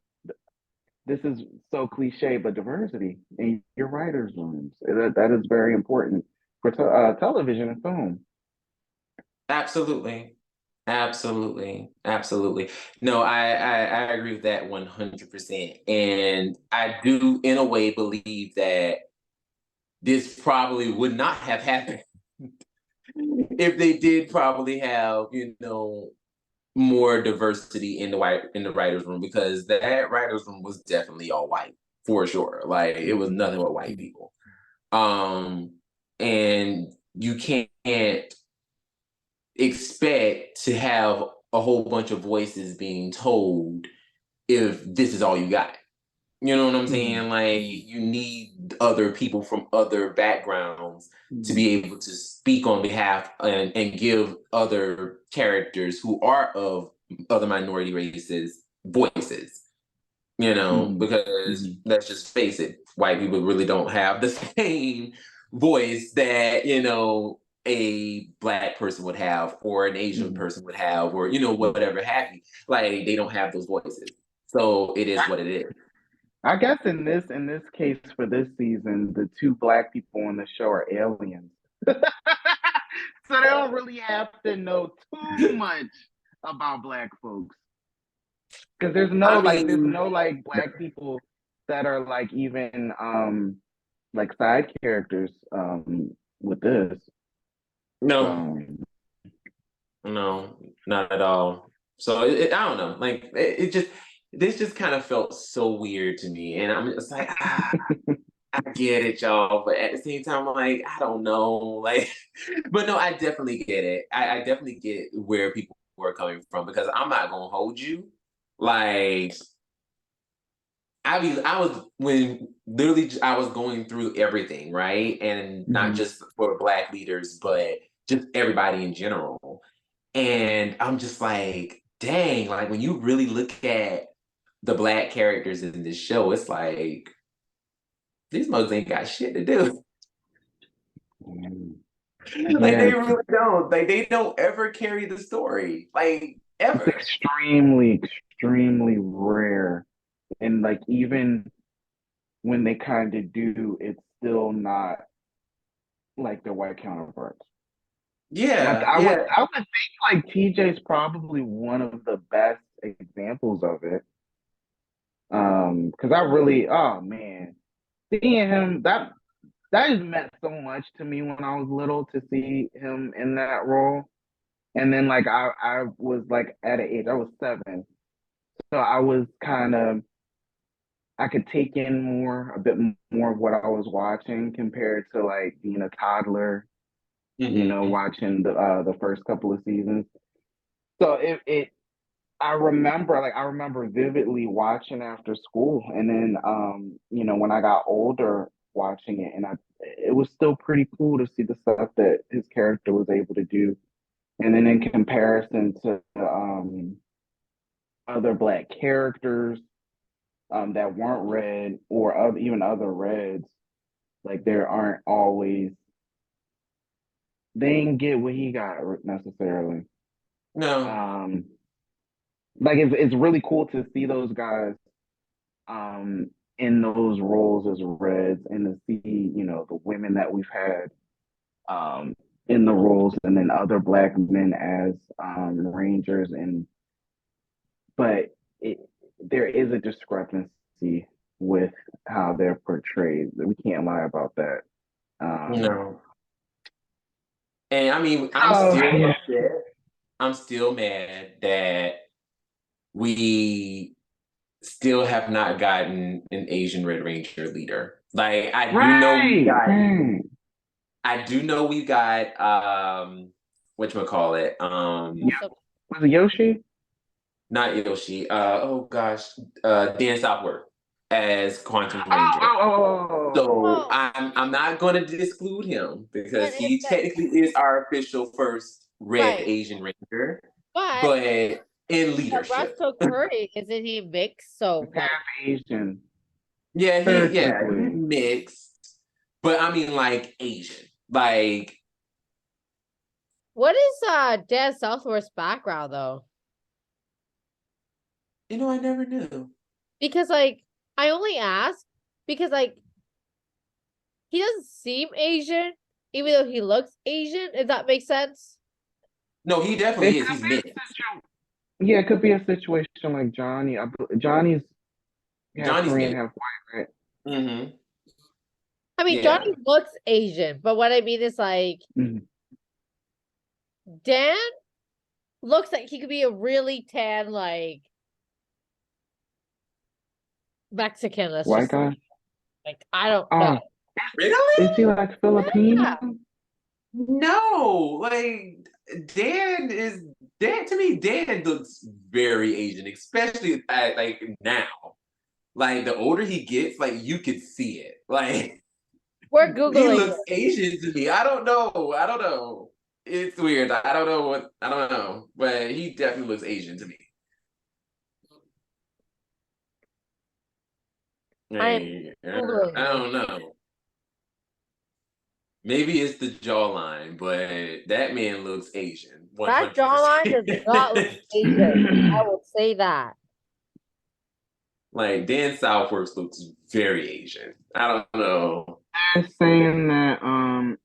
this is so cliche, but diversity in your writers' rooms. That is very important for television and film. Absolutely. Absolutely. No, I agree with that 100%. And I do, in a way, believe that this probably would not have happened if they did probably have, more diversity in the writers' room, because that writers' room was definitely all white for sure. Like it was nothing but white people. And you can't expect to have a whole bunch of voices being told if this is all you got. You know what I'm saying? Like you need other people from other backgrounds to be able to speak on behalf and give other characters who are of other minority races voices. Because let's just face it, white people really don't have the same voice that, a black person would have, or an Asian person would have, or, whatever have you. Like they don't have those voices. So it is what it is. I guess in this case for this season, the two black people on the show are aliens. So they don't really have to know too much about black folks. Because there's no like black people that are like even like side characters with this. No, no, not at all. So I don't know. Like this just kind of felt so weird to me, and I'm just like, I get it, y'all, but at the same time, I'm like, I don't know, like, but no, I definitely get it. I definitely get where people were coming from, because I'm not gonna hold you, like. I was when literally I was going through everything, right? And not just for black leaders, but just everybody in general. And I'm just like, dang, like when you really look at the black characters in this show, it's like these mugs ain't got shit to do. Like they really don't. Like they don't ever carry the story. Like ever. It's extremely rare. And like even when they kind of do, it's still not like their white counterparts. Yeah, I would yeah. think like TJ's probably one of the best examples of it. Because I really, oh man, seeing him, that has meant so much to me when I was little, to see him in that role. And then like I was like at an age, I was 7, so I was kind of, I could take in a bit more of what I was watching compared to like being a toddler, watching the first couple of seasons. So I remember vividly watching after school, and then when I got older watching it, and it was still pretty cool to see the stuff that his character was able to do. And then in comparison to other black characters that weren't red, or even other reds, like there aren't always, they didn't get what he got necessarily. No. Like it's really cool to see those guys in those roles as reds, and to see the women that we've had in the roles, and then other black men as rangers. But there is a discrepancy with how they're portrayed. We can't lie about that. No. And I mean, I'm Oh, still yeah. upset. I'm still mad that we still have not gotten an Asian Red Ranger leader. Like I do know we got whatchamacallit. Was it Yoshi? Not Yoshi. Oh gosh, Dan Southworth as Quantum Oh, Ranger. oh, oh, So Oh, I'm not going to exclude him because but he technically is our official first red right, Asian Ranger, but but in leadership. Russell Curry isn't he mixed? So half like, Asian, Yeah, he technically. mixed, but I mean like Asian. Like, what is Dan Southworth's background though? I never knew. Because like I only ask because like he doesn't seem Asian, even though he looks Asian, if that makes sense. No, he It definitely is. could He's be a mixed. yeah, it could be a situation like Johnny. Johnny's half Johnny's Korean, mixed. half white, right? Mm-hmm. I mean, Yeah. Johnny looks Asian, but what I mean is like Mhm. Dan looks like he could be a really tan, like Mexican. Let's White just guy. like I don't know. Oh, Really? is he like Filipino? No. Like Dan to me, Dan looks very Asian, especially like now. Like the older he gets, like you could see it. Like We're he googling looks it. Asian to me. I don't know. I don't know. It's weird. I don't know what I don't know. But he definitely looks Asian to me. I'm Hey, googling I it. don't know. Maybe it's the jawline, but that man looks Asian, That jawline does 100%. not look Asian. I will say that. Like Dan Southworth looks very Asian. I don't know. They're saying that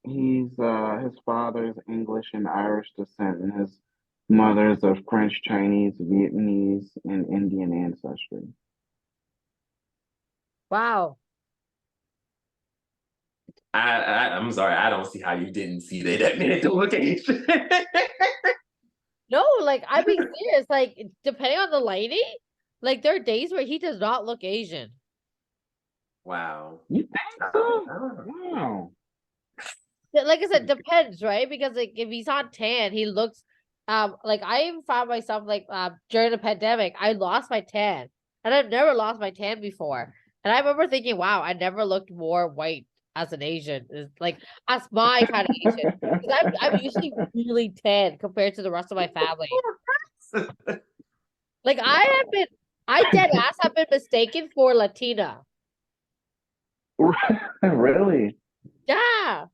he's his father is English and Irish descent, and his mother is of French, Chinese, Vietnamese, and Indian ancestry. Wow. I'm sorry. I don't see how you didn't see that. That man don't look Asian. No, like I'm being serious. Like depending on the lighting, like there are days where he does not look Asian. Wow. You think so? Wow. Like I said, depends, right? Because like if he's on tan, he looks like I even found myself like during the pandemic, I lost my tan. And I've never lost my tan before. And I remember thinking, wow, I never looked more white as an Asian. Like as my kind of Asian. Because I'm usually really tan compared to the rest of my family. Like I dead ass have been mistaken for Latina. Really? Yeah.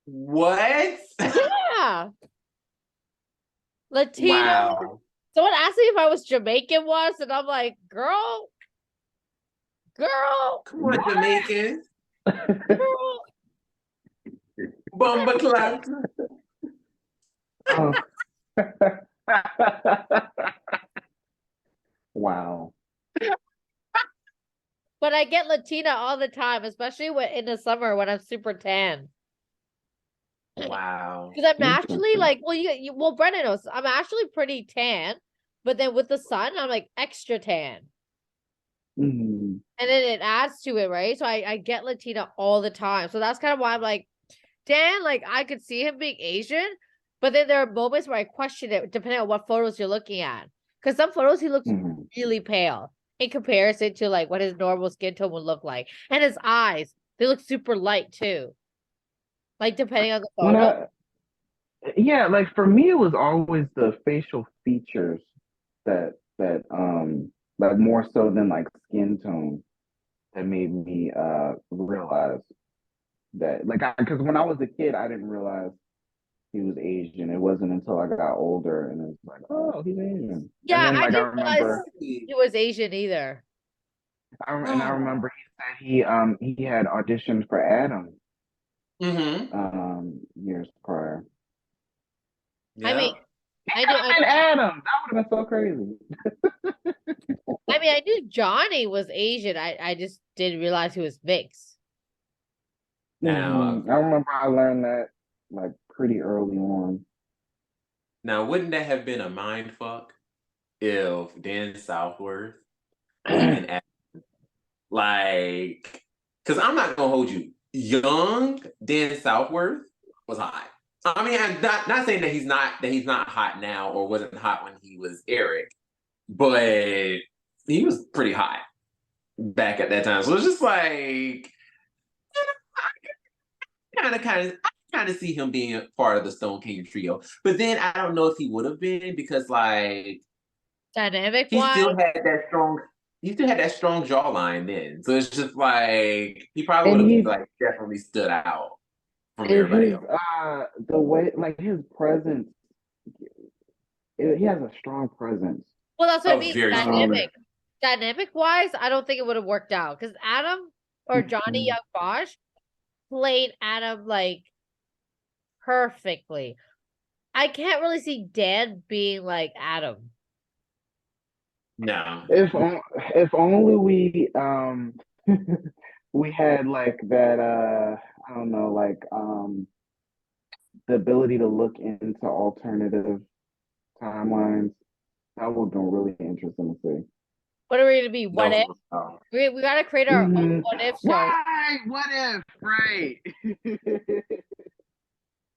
What? Yeah. Latino. Wow. Someone asked me if I was Jamaican once, and I'm like, girl, Come on, Jamaican. girl. Bumba clap. Oh. Wow. But I get Latina all the time, especially when in the summer when I'm super tan. Wow. Because I'm naturally Interesting. like, well, well, Brennan knows I'm actually pretty tan, but then with the sun, I'm like extra tan. Mhm. And then it adds to it, right? So I get Latina all the time. So that's kind of why I'm like, Dan, like I could see him being Asian, but then there are moments where I question it depending on what photos you're looking at. Because some photos he looks Mhm. really pale in comparison to like what his normal skin tone would look like. And his eyes, they look super light too. Like depending on the When photo. yeah, like for me, it was always the facial features that like more so than like skin tone that made me realize that like because when I was a kid, I didn't realize he was Asian. It wasn't until I got older and it's like, oh, he's Asian. And Yeah, then I like I didn't realize remember, he was Asian either. I remember he said he had auditioned for Adam Mm-hmm. years prior. I Yeah. mean, He I could knew have been Adam. That would have been so crazy. I knew Johnny was Asian. I just didn't realize he was mixed. Now, I remember I learned that like pretty early on. wouldn't that have been a mind fuck if Dan Southworth would have been like, because I'm not gonna hold you. Young Dan Southworth was hot. I mean, I'm not saying that he's not hot now or wasn't hot when he was Eric, but he was pretty hot. back at that time. So it's just like I kind of see him being part of the Stone King trio. But then I don't know if he would have been because like Dynamic he wise. still had that strong he still had that strong jawline then. So it's just like he probably would And have he like definitely stood out from and everybody his else. the way like his presence, he has a strong presence. Well, that's what I Oh, mean. very strong. Dynamic wise, I don't think it would have worked out because Adam or Johnny Young Bosch played Adam like perfectly. I can't really see Dan being like Adam. No. If only we had like that I don't know, like the ability to look into alternative timelines. That would be really interesting to see. What are we gonna be? What No. if? No. We gotta create our own what if show. Right? What if? Right.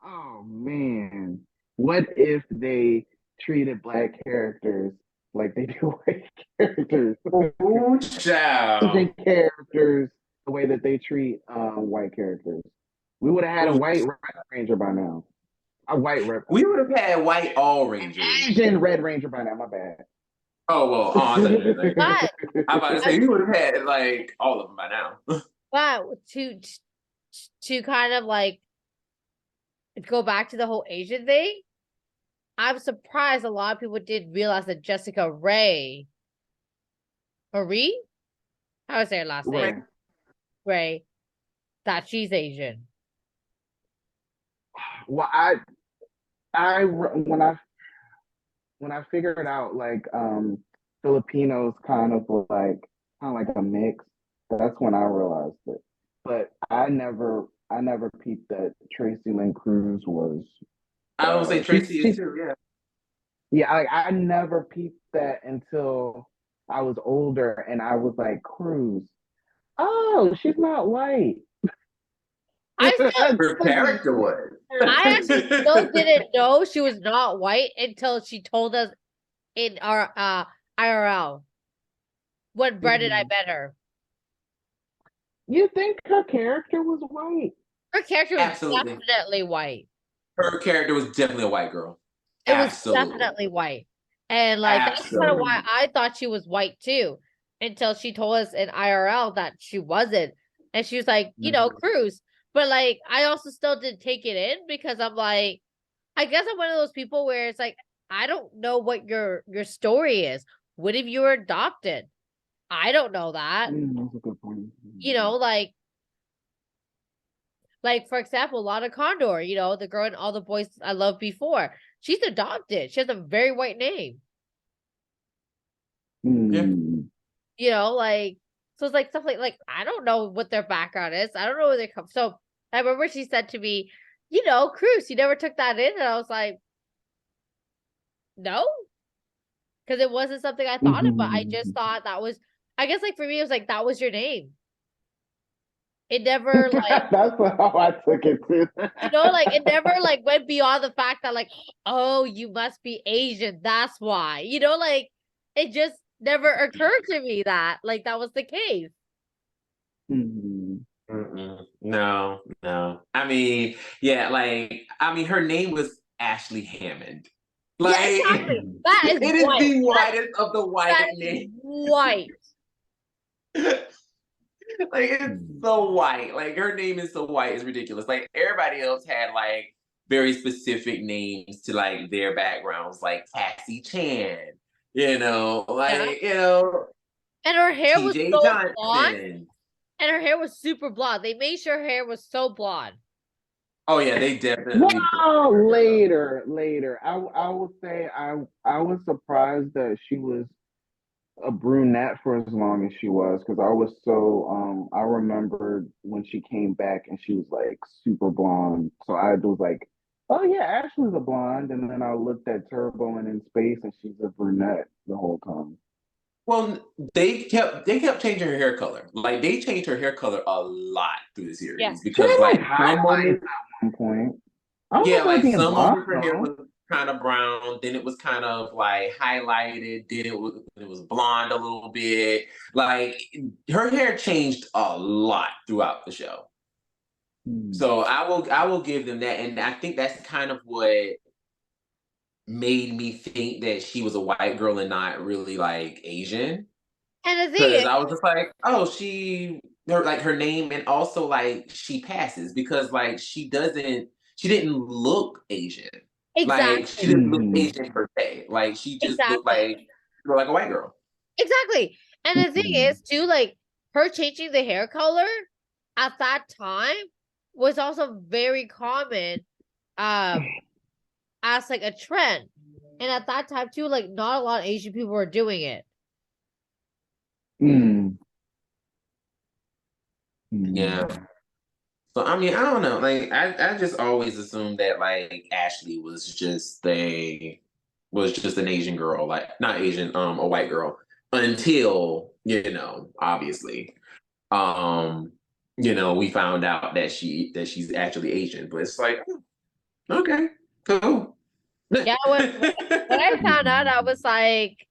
Oh man. What if they treated black characters like they do white characters? Ooh, child. Asian characters the way that they treat white characters. We would have had a Ooh. white Red Ranger by now. A white Red We would have had white all Rangers. Asian Red Ranger by now, my bad. Oh well, I thought you were like, But I'm about to say we would have had like all of them by now. but to kind of like go back to the whole Asian thing, I'm surprised a lot of people didn't realize that Jessica Marie, how is her last name? Right. Ray, that she's Asian. Well, when I figured out like Filipinos kind of like a mix, that's when I realized it. But I never peeped that Tracy Lynn Cruz was. I would say Tracy is too. Yeah. Yeah, I never peeped that until I was older, and I was like, Cruz. Oh, she's not white. I still, Her character was. I actually still didn't know she was not white until she told us in our IRL when Brett and I met her. You think her character was white? Her character was Absolutely. definitely white. Her character was definitely a white girl. It was Absolutely. definitely white. And like that's kind of Absolutely. why I thought she was white too, until she told us in IRL that she wasn't. And she was like, you know, Cruz. But like I also still didn't take it in because I'm like, I guess I'm one of those people where it's like, I don't know what your story is. What if you were adopted? I don't know that. That's a good point. You know, like for example, Lana Condor, you know, the girl in All the Boys I Loved Before. She's adopted. She has a very white name. Yeah. You know, like so it's like stuff like I don't know what their background is. I don't know where they come. So I remember she said to me, you know, Cruz, you never took that in, and I was like, no, because it wasn't something I thought about. I just thought that was. I guess like for me, it was like that was your name. It never like that's how I took it too. you know, like it never like went beyond the fact that like, oh, you must be Asian. That's why. You know, like it just never occurred to me that like that was the case. No. I mean, yeah, like I mean, her name was Ashley Hammond. Like Yeah, exactly. That is it is white. the whitest of the white That is names. white. Like it's so white. Like her name is so white, it's ridiculous. Like everybody else had like very specific names to like their backgrounds, like Cassie Chan, you know, like you know, And her hair was TJ so Johnson. blonde. And her hair was super blonde. They made sure her hair was so blonde. Oh yeah, they definitely. Well, later. I would say I was surprised that she was a brunette for as long as she was because I was so I remembered when she came back and she was like super blonde. So I was like, oh yeah, Ashley's a blonde, and then I looked at Turbo and In Space and she's a brunette the whole time. Well, they kept changing her hair color. Like they changed her hair color a lot through the series because like some moments, at one point. yeah, like some moments her hair was kind of brown, then it was kind of like highlighted, then it was blonde a little bit. Like her hair changed a lot throughout the show. So I will give them that, and I think that's kind of what made me think that she was a white girl and not really like Asian. And the thing Because is, I was just like, oh, her name, and also like she passes because like she didn't look Asian. Like she exactly, didn't look Asian per se. Like she just exactly, looked like a white girl. exactly. And the thing is, too, like her changing the hair color at that time was also very common, as like a trend. And at that time too, like not a lot of Asian people were doing it. Yeah. So I mean, I don't know. Like I just always assumed that like Ashley was just an Asian girl, like not Asian, a white girl, until, obviously. Um, we found out that she's actually Asian, but it's like, okay, cool. Yeah, when I found out, I was like,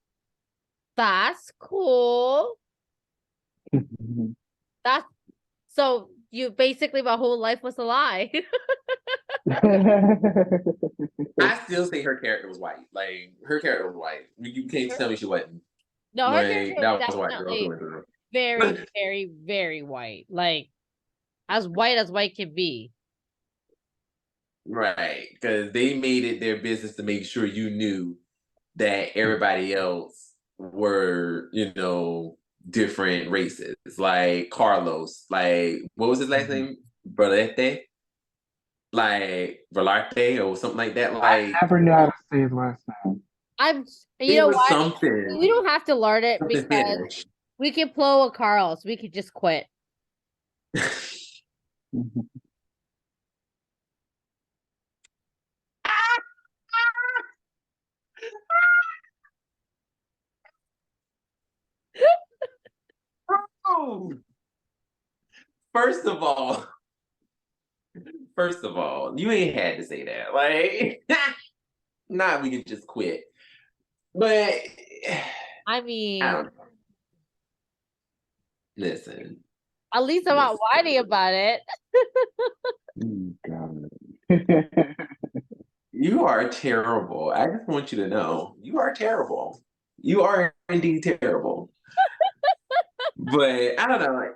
that's cool. That's so you basically my whole life was a lie. I still say her character was white. Like her character was white. You can't tell me she wasn't. No, her character Like was that was a white girl definitely through and through. very, very, very white. Like as white can be. Right, because they made it their business to make sure you knew that everybody else were, different races. Like Carlos, like what was his last name? Berlete? Like Velarte or something like that. I Like never knew how to say his last name. I'm you it know was what? something. We don't have to learn it Something because Spanish. we can blow a Carlos. We could just quit. Oh, first of all, you ain't had to say that. Like, nah, we could just quit. But I I mean, don't know. Listen, at least I'm not whining about it. God. you are terrible. I just want you to know you are terrible. You are indeed terrible. But I don't know,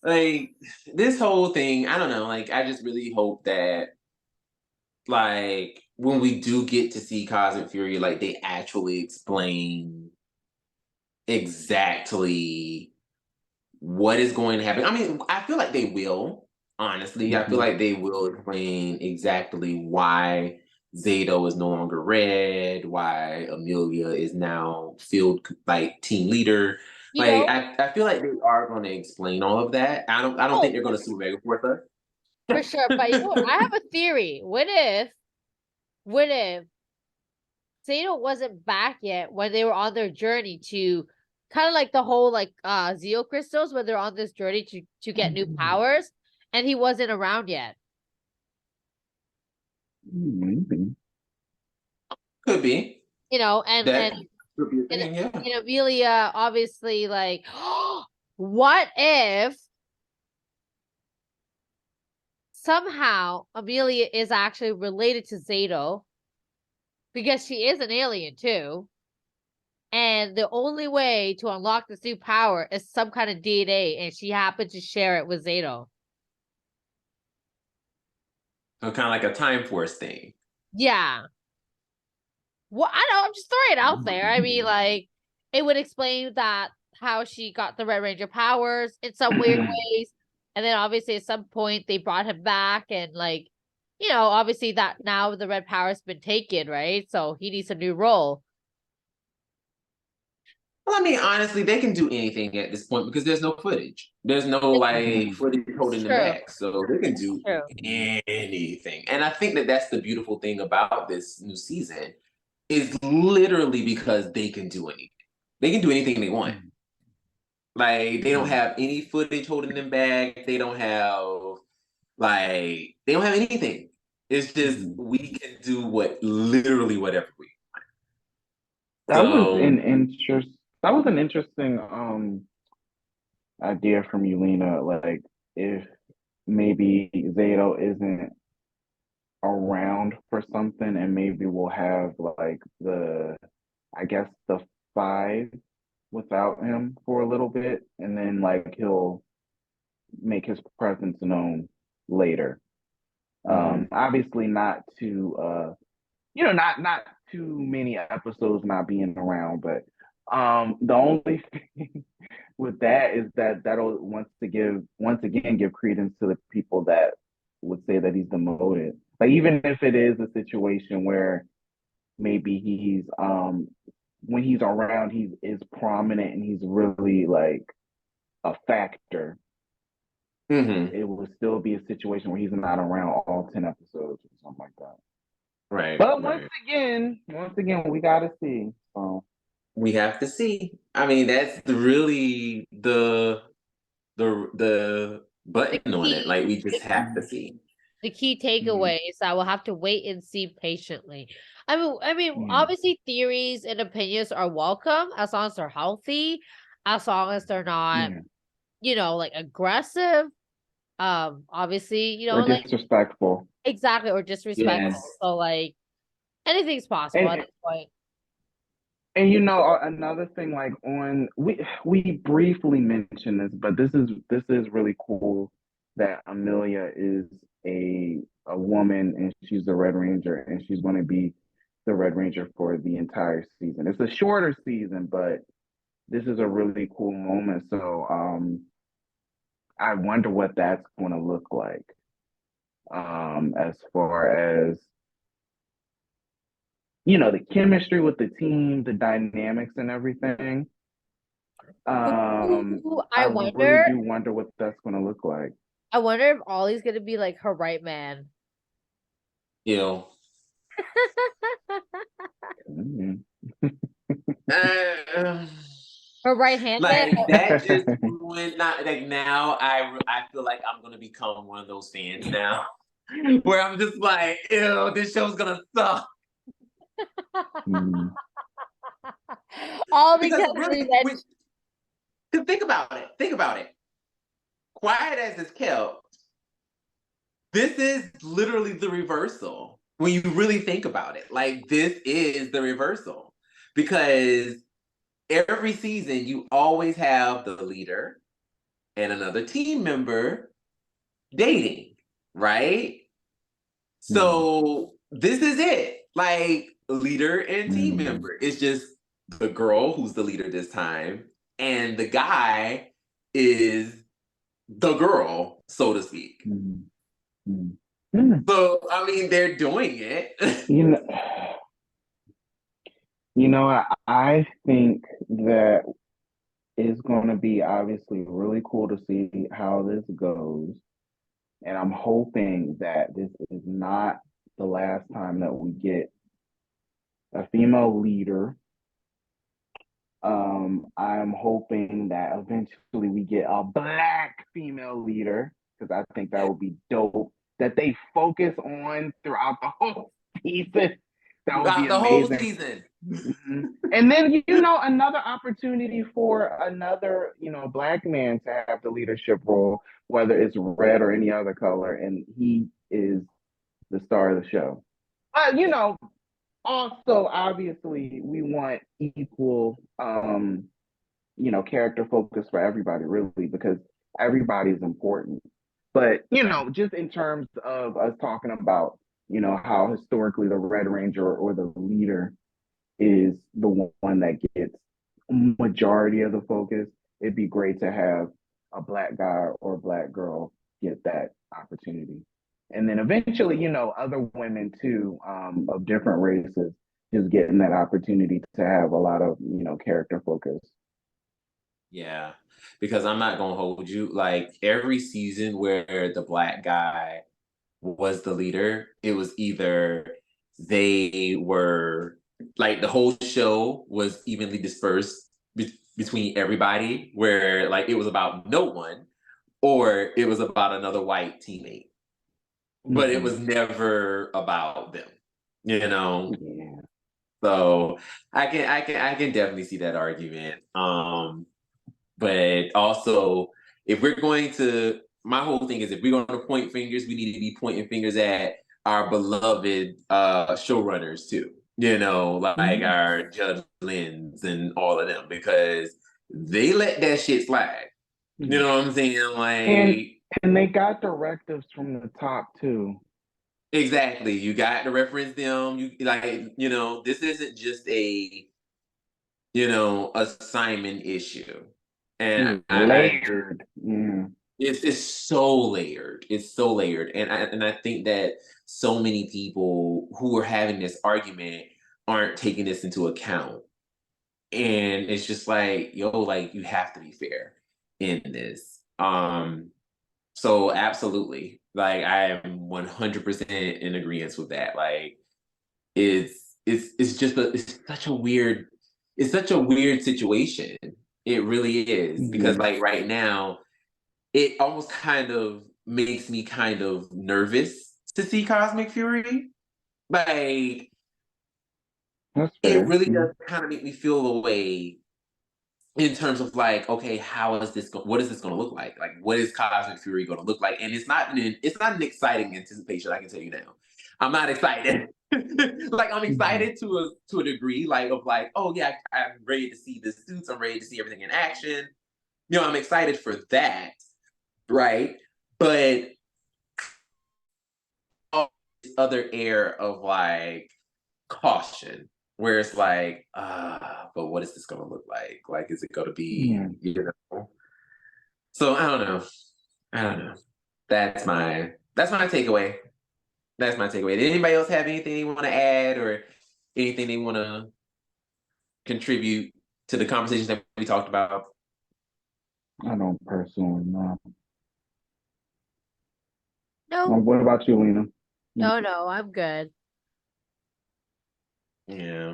like this whole thing. I don't know. Like I just really hope that like when we do get to see Cosmic Fury, like they actually explain exactly what is going to happen. I mean, I feel like they will, honestly. I feel like they will explain exactly why Zato is no longer red, why Amelia is now field like team leader. You Like know? I feel like they are going to explain all of that. I don't think Oh, they're going to sue Megaforce us. for sure. But you know what? I have a theory. What if Sato wasn't back yet when they were on their journey to kind of like the whole like Zeo crystals when they're on this journey to get new powers and he wasn't around yet. Maybe. And Could be that. Could be a and thing. Yeah. and Amelia obviously like what if somehow Amelia is actually related to Zato because she is an alien too. And the only way to unlock this new power is some kind of DNA, and she happened to share it with Zato. So kind of like a Time Force thing. Yeah. Well, I know, I'm just throwing it out there. I mean, like, it would explain that how she got the Red Ranger powers in some weird ways. And then obviously at some point they brought him back and like, obviously that now the red power's been taken, right? So he needs a new role. Well, I mean, honestly, they can do anything at this point because there's no footage. There's no like footage holding them True. back, so they can do True. anything. And I think that that's the beautiful thing about this new season is literally because they can do anything. They can do anything they want. Like they don't have any footage holding them back. They don't have anything. It's just we can do literally whatever we. That was So an interesting idea from you, Lena. Like if maybe Zato isn't around for something, and maybe we'll have like I guess the five without him for a little bit, and then like he'll make his presence known later. Obviously not to not too many episodes not being around, but the only thing with that is that that'll once again give credence to the people that would say that he's demoted. Like even if it is a situation where maybe he's when he's around he is prominent and he's really like a factor, it will still be a situation where he's not around all 10 episodes or something like that. Right. But once again, we gotta see. We have to see. I mean, that's really the button on it. Like we just have to see. The key takeaways I will have to wait and see patiently. I mean, obviously theories and opinions are welcome as long as they're healthy, as long as they're not, like aggressive. Obviously, or disrespectful. Exactly, or disrespectful. Yes. So like anything's possible at this point. And another thing, like we briefly mentioned this, but this is really cool that Amelia is a woman and she's the Red Ranger and she's going to be the Red Ranger for the entire season. It's a shorter season, but this is a really cool moment. So I wonder what that's going to look like. As far as the chemistry with the team, the dynamics and everything. I really do wonder what that's going to look like. I wonder if Ollie's going to be like her right man. Her right hand like man. That just ruined. Not like now. I feel like I'm gonna become one of those fans now, where I'm just like, ew, this show's gonna suck. All because really, think about it. Think about it. Quiet as it's kept. This is literally the reversal. When you really think about it, like this is the reversal because every season you always have the leader and another team member dating, right? So this is it. Like leader and team member. It's just the girl who's the leader this time, and the guy is the girl, so to speak. So I mean, they're doing it. I think that it's going to be obviously really cool to see how this goes. And I'm hoping that this is not the last time that we get a female leader. I'm hoping that eventually we get a Black female leader because I think that would be dope. That they focus on throughout the whole season. That would be amazing. The whole season. And then another opportunity for another Black man to have the leadership role, whether it's red or any other color, and he is the star of the show. Also obviously we want equal character focus for everybody, really, because everybody is important. But just in terms of us talking about how historically the Red Ranger or the leader is the one that gets majority of the focus, it'd be great to have a Black guy or a Black girl get that opportunity. And then eventually, other women too, of different races, just getting that opportunity to have a lot of, character focus. Yeah, because I'm not gonna hold you. Like every season where the Black guy was the leader, it was either they were like the whole show was evenly dispersed between everybody, where like it was about no one, or it was about another white teammate. but it was never about them, you know? Yeah. So I can definitely see that argument. But also, if we're going to, my whole thing is if we're going to point fingers, we need to be pointing fingers at our beloved showrunners too. You know, like our Judge Lynn's and all of them, because they let that shit slide. You know what I'm saying? Like, and they got directives from the top too. exactly. You got to reference them. You like, you know, this isn't just a, you know, assignment issue. And Layered. it's so layered. It's so layered. And I think that so many people who are having this argument aren't taking this into account. And it's just like, yo, like you have to be fair in this. So absolutely. Like I am 100% in agreement with that. Like it's just it's such a weird situation. It really is. Because like right now, it almost kind of makes me kind of nervous to see Cosmic Fury. Like, it really does kind of make me feel a way in terms of like, okay, what is this going to look like? Like, what is Cosmic Fury going to look like? And it's not an exciting anticipation, I can tell you now. I'm not excited. Like, I'm excited to a degree, like, of like, oh yeah, I'm ready to see the suits. I'm ready to see everything in action. You know, I'm excited for that. Right. But this other air of like caution where it's like, but what is this gonna look like? Like, is it gonna be, you know? So I don't know. I don't know. That's my takeaway. That's my takeaway. Did anybody else have anything they want to add or anything they want to contribute to the conversations that we talked about? I don't personally know. No. What about you, Lena? No, I'm good. Yeah.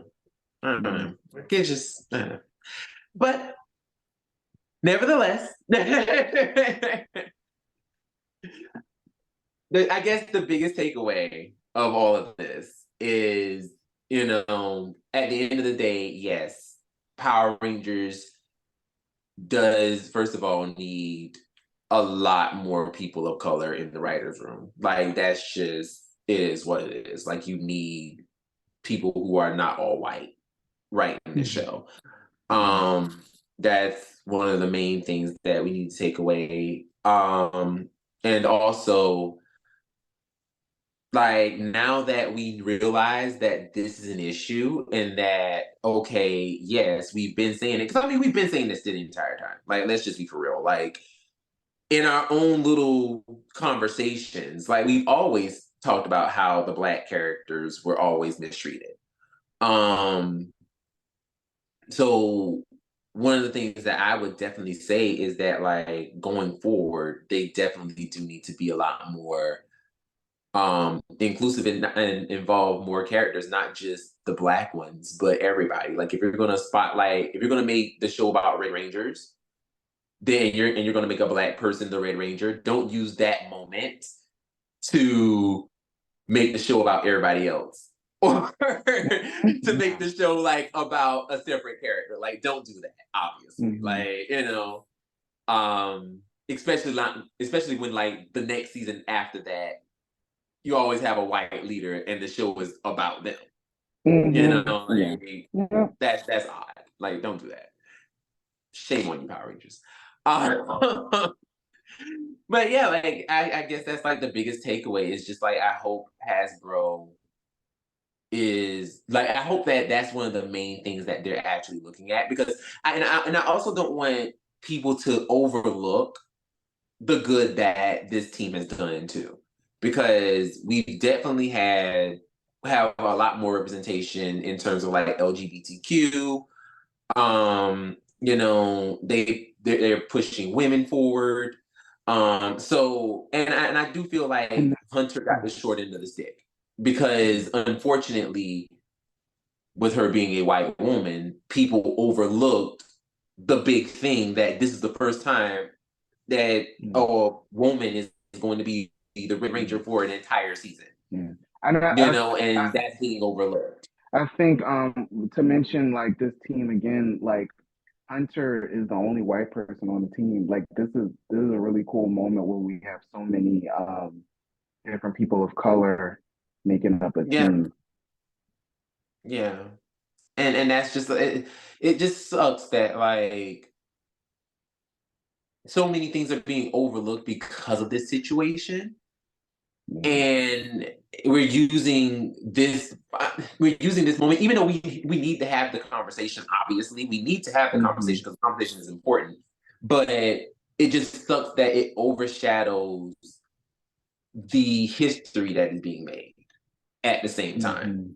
I don't know. It's just, but nevertheless, I guess the biggest takeaway of all of this is, you know, at the end of the day, yes, Power Rangers does, first of all, need a lot more people of color in the writer's room. Like, that's just, it is what it is. Like, you need people who are not all white writing the show. That's one of the main things that we need to take away. And also, like, now that we realize that this is an issue and that, okay, yes, we've been saying it. Because I mean, we've been saying this the entire time. Like, let's just be for real. Like, in our own little conversations, like, we've always talked about how the Black characters were always mistreated. So one of the things that I would definitely say is that, like, going forward, they definitely do need to be a lot more inclusive and involve more characters, not just the Black ones, but everybody. Like, if you're gonna make the show about Red Rangers, then you're gonna make a Black person the Red Ranger, don't use that moment to make the show about everybody else. Or to make the show like about a separate character. Like, don't do that, obviously. Like, you know, especially when like the next season after that, you always have a white leader and the show is about them. You know, like, that's odd. Like, don't do that. Shame on you, Power Rangers. But yeah, like I guess that's like the biggest takeaway is just like, I hope Hasbro is like, I hope that that's one of the main things that they're actually looking at, because I also don't want people to overlook the good that this team has done too, because we definitely have a lot more representation in terms of like LGBTQ. You know, they're pushing women forward. So and I do feel like Hunter got the short end of the stick, because unfortunately, with her being a white woman, people overlooked the big thing that this is the first time that a woman is going to be the Red Ranger for an entire season. Yeah. And that's being overlooked. I think to mention like this team again, like Hunter is the only white person on the team. Like this is a really cool moment where we have so many different people of color making up a team. Yeah. And that's just it just sucks that like so many things are being overlooked because of this situation. And we're using this moment, even though we need to have the conversation. Obviously, we need to have the conversation because the conversation is important. But it just sucks that it overshadows the history that is being made at the same time.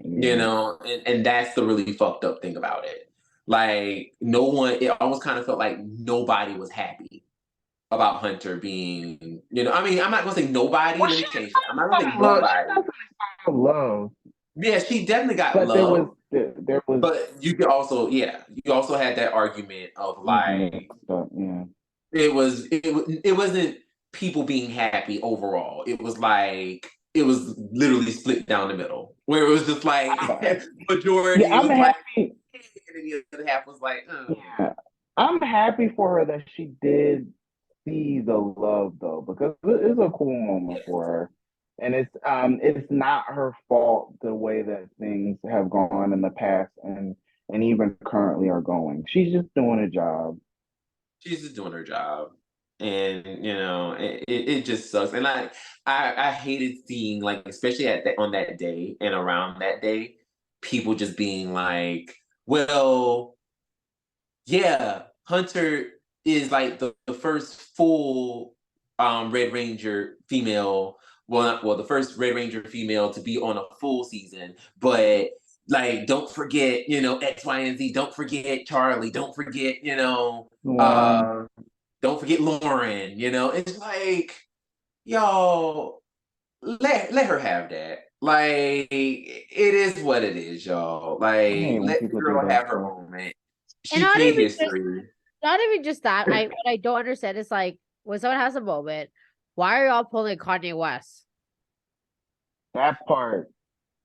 You know, and that's the really fucked up thing about it. Like it almost kind of felt like nobody was happy about Hunter being, I mean, I'm not gonna say nobody. Let me change that. I'm not gonna say nobody. Love. Yeah, she definitely got but love. There was. But you also had that argument of like, it wasn't people being happy overall. It was like it was literally split down the middle, where it was just like majority. I'm happy. And the other half was like, Yeah, I'm happy for her that she did see the love though, because it's a cool moment for her, and it's not her fault the way that things have gone in the past and even currently are going. She's just doing a job. She's just doing her job, and it just sucks. And I hated seeing, like, especially on that day and around that day, people just being like, well, yeah, Hunter is like the first full Red Ranger female. Well, the first Red Ranger female to be on a full season, but like, don't forget, X, Y, and Z. Don't forget Charlie. Don't forget, don't forget Lauren. It's like, y'all, let her have that. Like, it is what it is, y'all. Like, let the girl have her moment. She made history. Not even just that. What I don't understand is like, when someone has a moment, why are y'all pulling Kanye West? That part,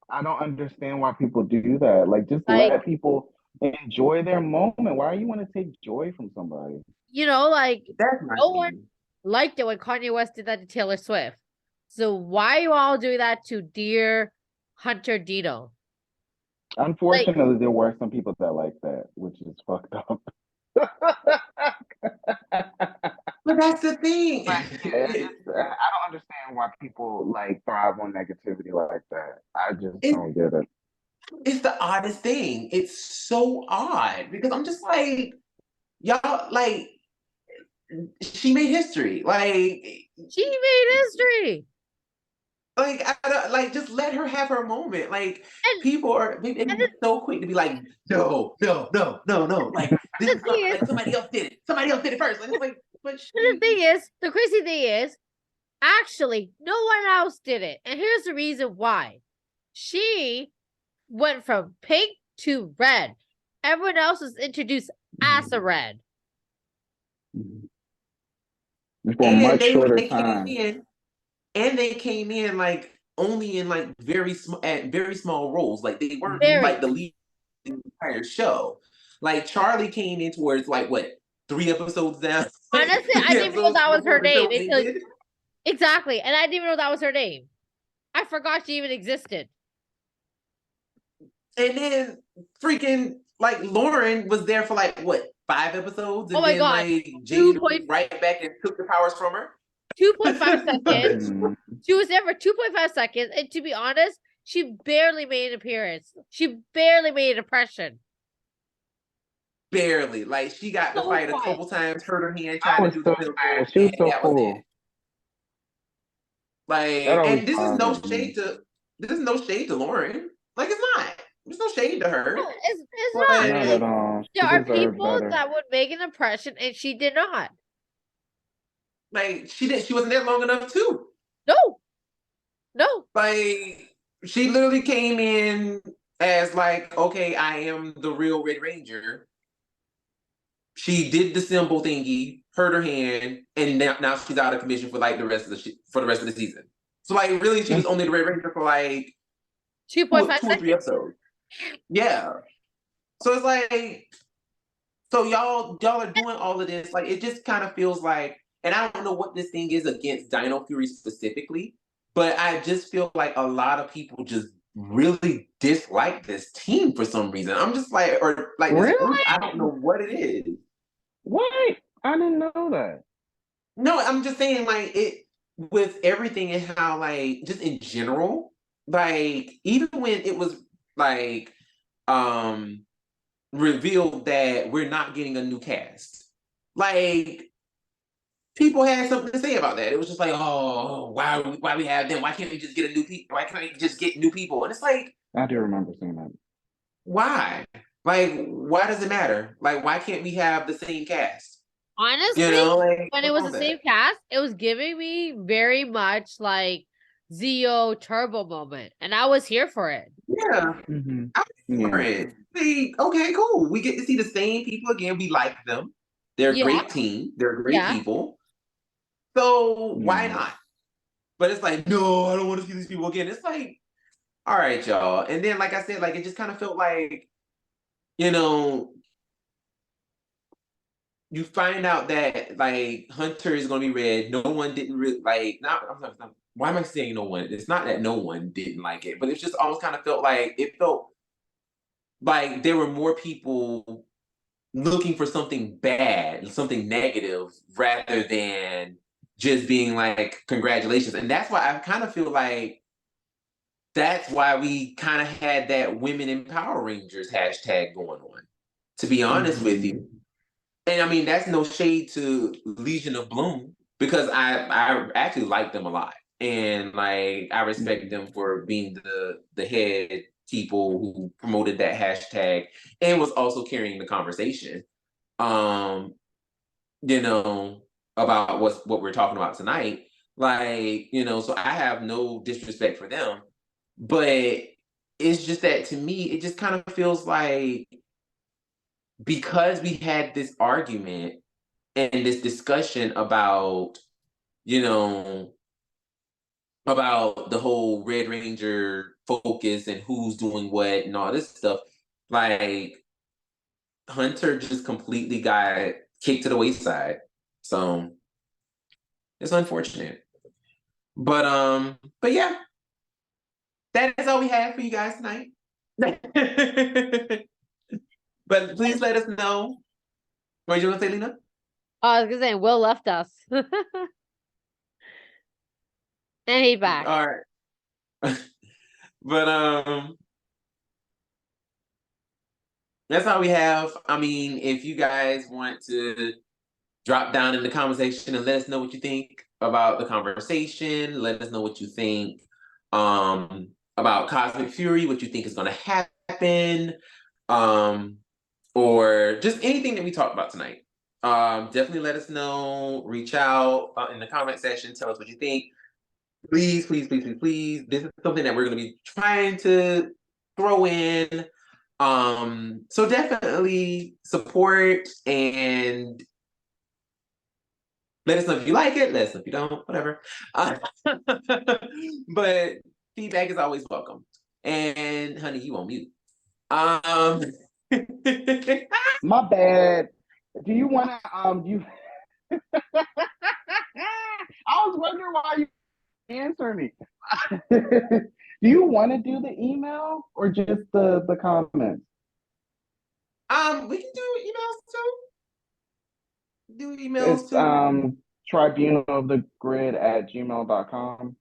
I don't understand why people do that. Like, just let people enjoy their moment. Why do you want to take joy from somebody? Like, no one liked it when Kanye West did that to Taylor Swift. So why are you all doing that to dear Hunter Dino? Unfortunately, there were some people that like that, which is fucked up. But that's the thing. I don't understand why people like thrive on negativity like that. I just don't get it. It's the oddest thing. It's so odd because I'm just like, y'all, like, she made history. Like, she made history. Like, just let her have her moment. Like, people are so quick to be like, no. Like, this is like somebody else did it. Somebody else did it first. And it's like, the crazy thing is, actually, no one else did it. And here's the reason why. She went from pink to red. Everyone else was introduced as a red. For a much shorter time. And they came in like only in like very small roles. Like, they weren't like the lead in the entire show. Like, Charlie came in towards like what, 3 episodes down. Honestly, I didn't even know that was her name. Exactly, and I didn't even know that was her name. I forgot she even existed. And then freaking like Lauren was there for like what, 5 episodes, and oh my then God. like Jane right back and took the powers from her. 2.5 seconds. She was there for 2.5 seconds, and to be honest, she barely made an appearance. She barely made an impression. Barely. Like, she got to fight a couple times, hurt her hand trying to do the pill. She was so cool. Like, and this is no shade to Lauren. Like, it's not. There's no shade to her. It's not. Not at all. There are people that would make an impression, and she did not. Like, she wasn't there long enough too. No. Like, she literally came in as like, okay, I am the real Red Ranger. She did the symbol thingy. hurt her hand, and now she's out of commission for like the rest of the season. So like really, she was only the Red Ranger for like 2.5 2 or 3 seconds. episodes. Yeah. So it's like, so y'all are doing all of this. Like it just kind of feels like, and I don't know what this thing is against Dino Fury specifically, but I just feel like a lot of people just really dislike this team for some reason. I'm just like, or like this Really? group, I don't know what it is. What? I didn't know that. No, I'm just saying like it with everything and how like just in general, like even when it was like revealed that we're not getting a new cast, like people had something to say about that. It was just like, oh, why we have them? Why can't we just get a new people? Why can't we just get new people? And it's like, I do remember seeing that. why? Like, why does it matter? Like, why can't we have the same cast? Honestly, You know, like when it was the same cast, it was giving me very much like Zeo Turbo moment, and I was here for it. Yeah, Mm-hmm. I'm for it. Like, okay, cool. We get to see the same people again. We like them. They're a great team. They're great people. So why not? But it's like, no, I don't want to see these people again. It's like, all right, y'all. And then, like I said, like it just kind of felt like, you know, you find out that like Hunter is going to be red. No one didn't really like. Why am I saying no one? It's not that no one didn't like it, but it's just almost kind of felt like there were more people looking for something bad, something negative, rather than just being like congratulations. And that's why I kind of feel like that's why we kind of had that women in Power Rangers hashtag going on. To be honest with you. And I mean, that's no shade to Legion of Bloom because I actually like them a lot. And like I respect them for being the head people who promoted that hashtag and was also carrying the conversation. You know, about what we're talking about tonight. Like, you know, so I have no disrespect for them, but it's just that to me, it just kind of feels like because we had this argument and this discussion about, you know, about the whole Red Ranger focus and who's doing what and all this stuff, like Hunter just completely got kicked to the wayside. So it's unfortunate. But yeah, that is all we have for you guys tonight. But please let us know. What are you gonna say, Lena? I was gonna say Will left us. And he's back. All right. But that's all we have. I mean, if you guys want to drop down in the conversation and let us know what you think about the conversation, let us know what you think about Cosmic Fury, what you think is going to happen, or just anything that we talked about tonight. Definitely let us know. Reach out in the comment section. Tell us what you think. Please, please, please, please, please. This is something that we're going to be trying to throw in. So definitely support and let us know if you like it. Let us know if you don't. Whatever. But feedback is always welcome. And honey, you on mute. My bad. Do you want to you? I was wondering why you answer me. Do you want to do the email or just the comments? We can do emails too. Do emails It's too. tribunalofthegrid@gmail.com.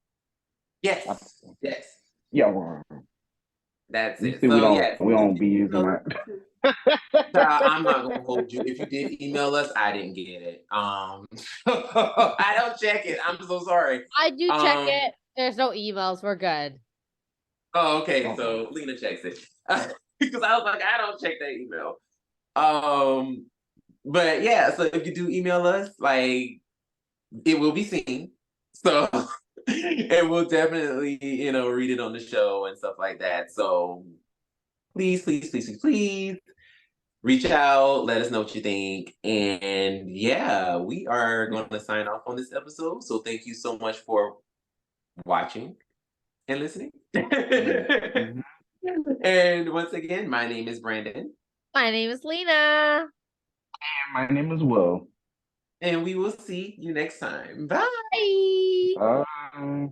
Yes. Yes. Yeah, well, That's you it. see, So yeah, we don't be using that. I'm not gonna hold you. If you did email us, I didn't get it. I don't check it. I'm so sorry. I do check it. There's no emails. We're good. Oh, okay. So Lena checks it because I was like, I don't check that email. But yeah, so if you do email us, like it will be seen. So and we'll definitely, you know, read it on the show and stuff like that. So please, please, please, please, please reach out, let us know what you think. And yeah, we are going to sign off on this episode. So thank you so much for watching and listening. Mhm. And once again, my name is Brandon. My name is Lena. And my name is Will. And we will see you next time. Bye. Bye. Bye.